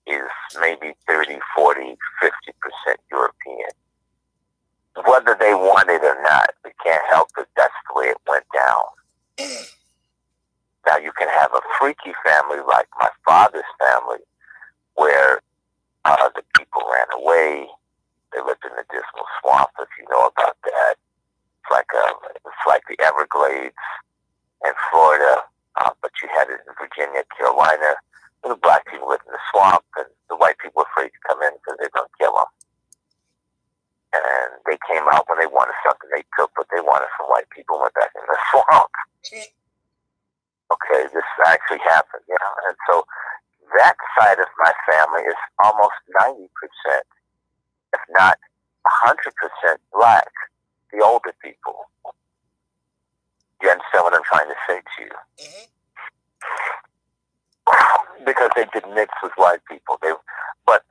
is maybe 30, 40, 50% European. Whether they want it or not, we can't help it. That's the way it went down. Now, you can have a freaky family like my father's family, where the people ran away. They lived in the Dismal Swamp, if you know about that. It's like the Everglades in Florida, but you had it in Virginia, Carolina. The black people lived in the swamp, and the white people were afraid to come in because they're going to kill them. And they came out when they wanted something, they took what they wanted from white people and went back in the swamp. Okay, this actually happened, you know. And so that side of my family is almost 90%, if not 100% black, the older people. You understand what I'm trying to say to you? Mm-hmm. Because they didn't mix with white people. But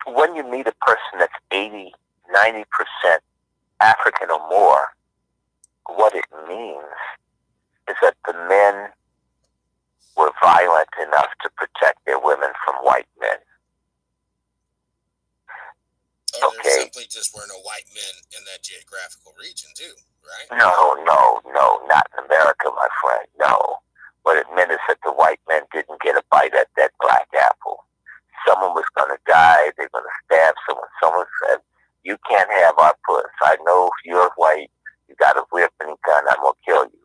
when you meet a person that's 80, 90% African or more, what it means is that the men were violent enough to protect their women from white men. Or there simply just were no white men in that geographical region too, right? No, not in America, my friend, no. What it meant is that the white men didn't get a bite at that black apple. Someone was going to die, they're going to stab someone. Someone said, you can't have our puss. I know if you're white, you got a whip and a gun, I'm going to kill you.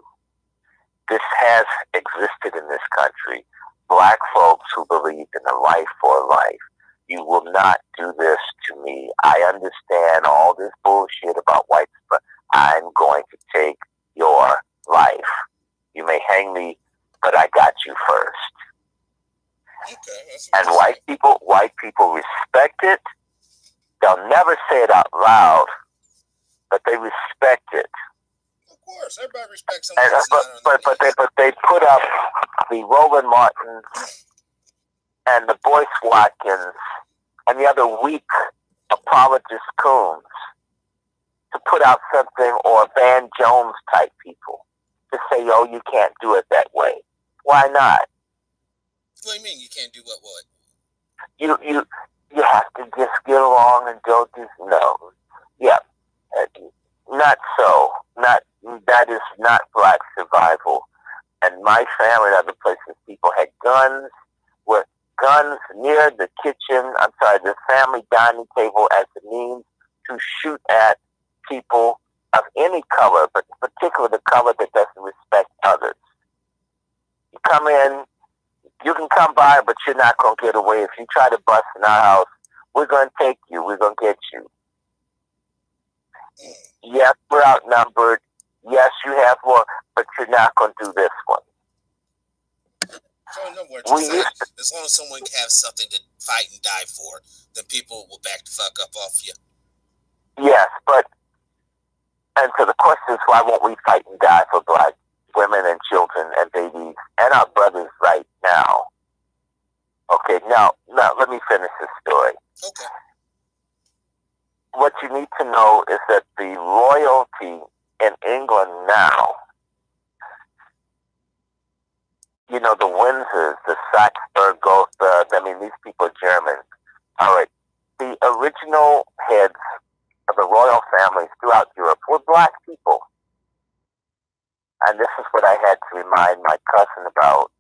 This has existed in this country. Black folks who believed in a life for life. You will not do this to me. I understand all this bullshit about whites, but I'm going to take your life. You may hang me, but I got you first. Okay, and white people respect it. They'll never say it out loud, but they respect it. Of course, everybody respects someone. But they put up the Roland Martins and the Boyce Watkins and the other weak apologist coons to put out something, or Van Jones type people to say, oh, you can't do it that way. Why not? What do you mean you can't do what? You have to just get along and don't just no. Yeah. Not so. That is not black survival. And my family and other places, people had guns, with guns near the kitchen, the family dining table as the means to shoot at people of any color, but in particular the color that doesn't respect others. You come in, you can come by, but you're not going to get away. If you try to bust in our house, we're going to take you. We're going to get you. Yes, we're outnumbered. Yes, you have more, but you're not going to do this one. So in other words, you're saying, as long as someone has something to fight and die for, then people will back the fuck up off you. Yes, and so the question is, why won't we fight and die for black women and children and babies and our brothers right now? Okay, now let me finish this story. Okay. What you need to know is that the royalty in England now, you know, the Windsors, the Saxburg, these people are German. All right. The original heads of the royal families throughout Europe were black people. And this is what I had to remind my cousin about,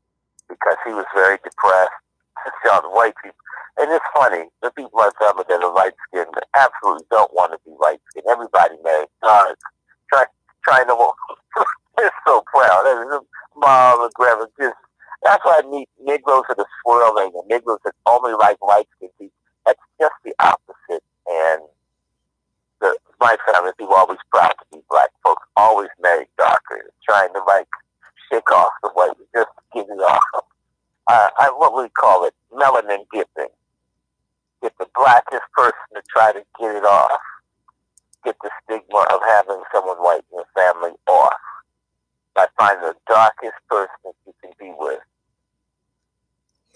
because he was very depressed. All the white people. And it's funny, the people I family that are light-skinned absolutely don't want to be light-skinned. Everybody married dark. Trying to they're so proud. Mom and grandma that's why I meet Negroes that are swirling and Negroes that only like light-skinned people. That's just the opposite. And my family, people always proud to be black folks, always married darker, trying to shake off the white, just get it off. What we call it, melanin dipping. Get the blackest person to try to get it off. Get the stigma of having someone white in your family off. By finding the darkest person that you can be with.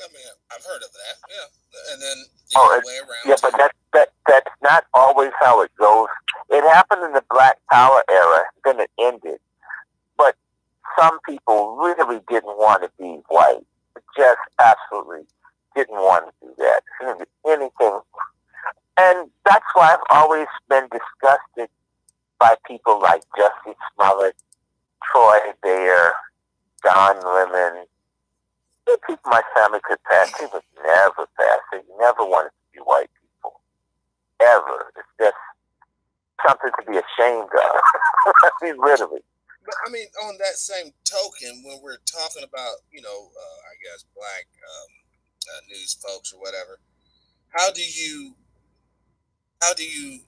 I mean, I've heard of that, yeah. And then the other way around. Yeah, but that's not always how it goes. It happened in the Black Power era, then it ended. But some people really didn't want to be white. Just absolutely didn't want to do that. Anything. And that's why I've always been disgusted by people like Jussie Smollett, Troy Bayer, Don Lemon. The people my family could pass, they would never pass. They never wanted to be white people. Ever. It's just something to be ashamed of. I mean, literally. But, I mean, on that same token, when we're talking about, I guess, black news folks or whatever, how do you How do you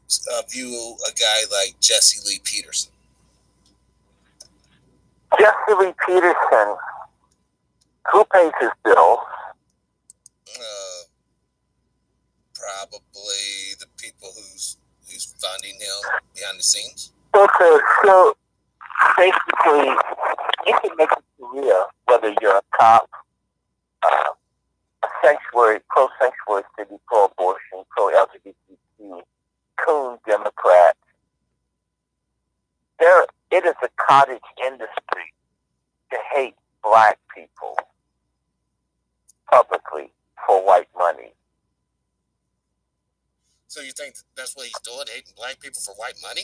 view a guy like Jesse Lee Peterson? Jesse Lee Peterson, who pays his bills? Probably the people who's funding him behind the scenes. Okay, so basically, you can make a career whether you're a cop, a sanctuary, pro-sanctuary city, pro-abortion, pro-LGBTQ, coon Democrat. It is a cottage industry to hate black people publicly for white money. So you think that's what he's doing, hating black people for white money?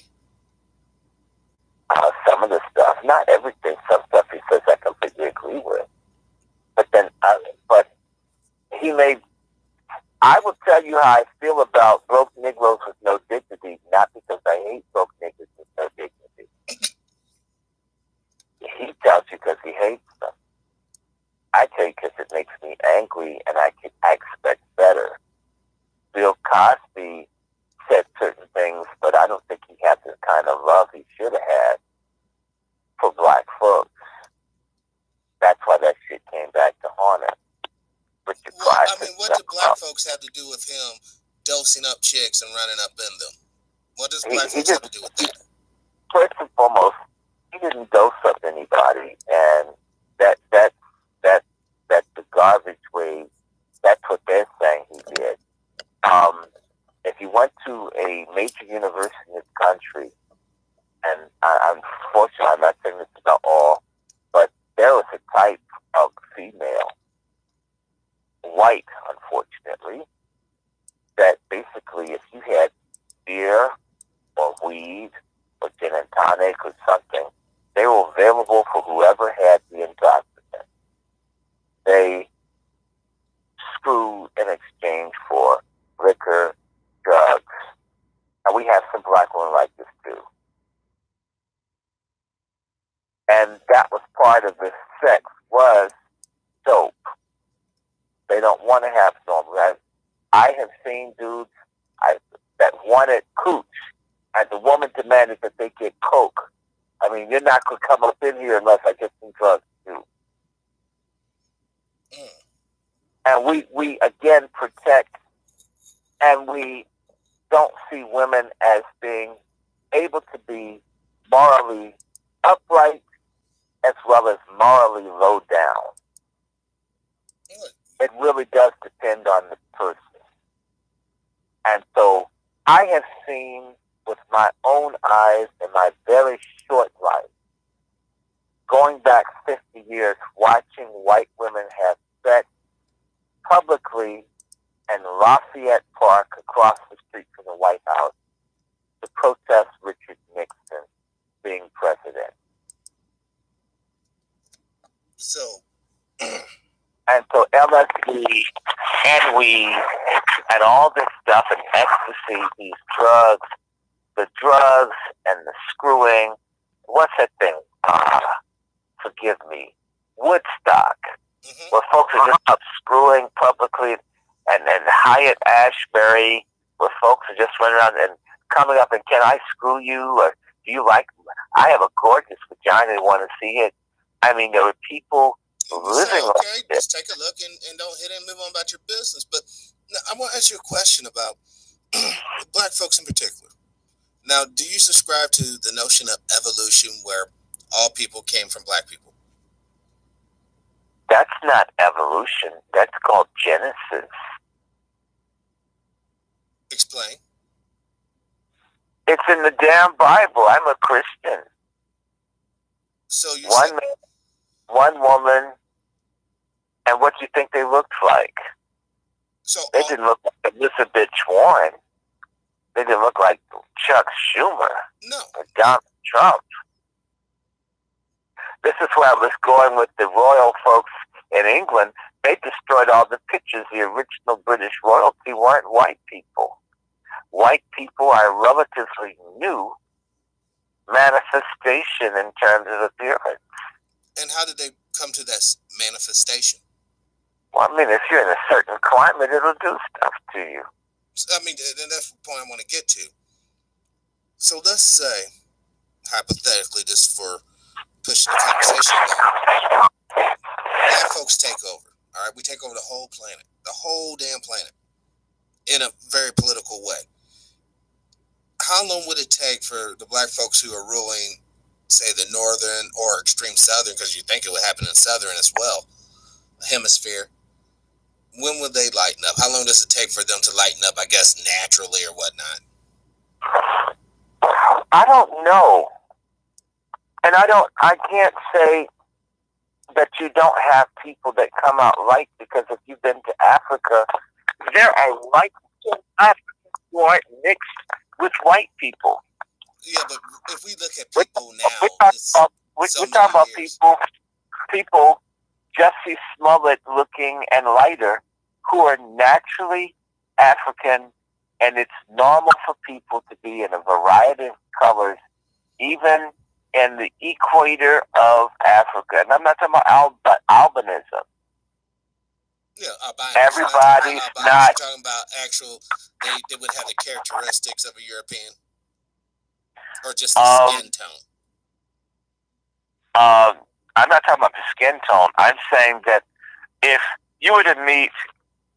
Some of the stuff, not everything. Some stuff he says I completely agree with. But then, he made. I will tell you how I feel about broke Negroes with no dignity, not because I hate broke niggas with no dignity. He tells you because he hates them. I tell you because it makes me angry, and I expect better. Bill Cosby said certain things, but I don't think he had the kind of love he should have had for black folks. That's why that shit came back to haunt him. Well, I mean, what do black folks have to do with him dosing up chicks and running up in them? What does black folks have to do with that? First and foremost, he didn't dose up anybody, and that's the garbage way. That's what they're saying he did. If he went to a major university in this country, and unfortunately, I'm not saying this about all, but there was a type of female, white, unfortunately, that basically if you had beer or weed or gin and tonic or something, they were available for whoever had the intoxicant. They screwed in exchange for liquor, drugs. And we have some black women like this too. And that was part of the sex, was dope. They don't want to have normal. I have seen dudes that wanted cooch, and the woman demanded that they get coke. I mean, you're not going to come up in here unless I get some drugs too. And we again protect, and we don't see women as being able to be morally upright as well as morally low down. It really does depend on the person. And so I have seen with my own eyes in my very short life, going back 50 years, watching white women have sex publicly in Lafayette Park across the street from the White House to protest Richard Nixon being president. So, and so LSD and weed and all this stuff and ecstasy, these drugs, the drugs and the screwing. What's that thing? Forgive me. Woodstock, where folks are just up screwing publicly, and Hyatt Ashbury, where folks are just running around and coming up and, can I screw you? Or do you like, I have a gorgeous vagina, you want to see it? I mean, there were people living like this. Just take a look and don't hit it and move on about your business. But now, I want to ask you a question about black folks in particular. Now, do you subscribe to the notion of evolution where all people came from black people? That's not evolution. That's called Genesis. Explain. It's in the damn Bible. I'm a Christian. So you one woman, and what do you think they looked like? So they didn't look like Elizabeth Warren. They didn't look like Chuck Schumer. No. Or Donald Trump. This is where I was going with the royal folks in England. They destroyed all the pictures. The original British royalty weren't white people. White people are a relatively new manifestation in terms of appearance. And how did they come to that manifestation? Well, I mean, if you're in a certain climate, it'll do stuff to you. I mean, and that's the point I want to get to. So let's say, hypothetically, just for pushing the conversation along, black folks take over. All right, we take over the whole planet, the whole damn planet, in a very political way. How long would it take for the black folks who are ruling, say, the northern or extreme southern, because you think it would happen in southern as well, hemisphere? When would they lighten up? How long does it take for them to lighten up, I guess, naturally or whatnot? I don't know. And I can't say that you don't have people that come out right, because if you've been to Africa, there are white Africans who aren't mixed with white people. Yeah, but if we look at people now, we're talking about people Jussie Smollett looking and lighter, who are naturally African, and it's normal for people to be in a variety of colors, even in the equator of Africa. And I'm not talking about albinism. Yeah, albinos. Everybody's not talking about actual. They would have the characteristics of a European, or just the skin tone. I'm not talking about the skin tone. I'm saying that if you were to meet,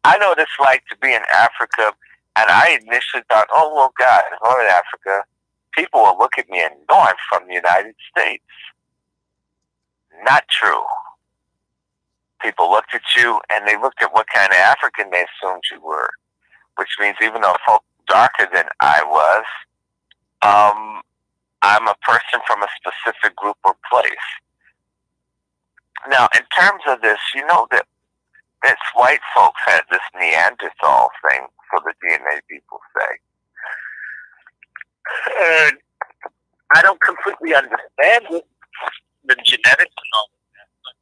I know what it's like to be in Africa, and I initially thought, oh, well, God, if I'm in Africa, people will look at me and know I'm from the United States. Not true. People looked at you, and they looked at what kind of African they assumed you were, which means even though folk darker than I was, I'm a person from a specific group or place. Now, in terms of this, you know that white folks had this Neanderthal thing, so the DNA people say. And I don't completely understand it, the genetics and all of that, but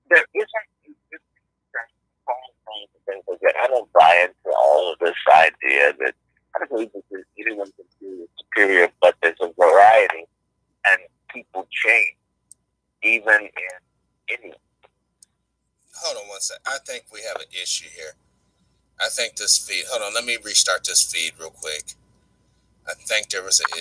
there isn't things like that. I don't buy into all of this idea that I don't believe that anyone can be superior, but there's a variety, and people change, even in any. Hold on one sec. I think we have an issue here. I think this feed. Hold on. Let me restart this feed real quick. I think there was an issue.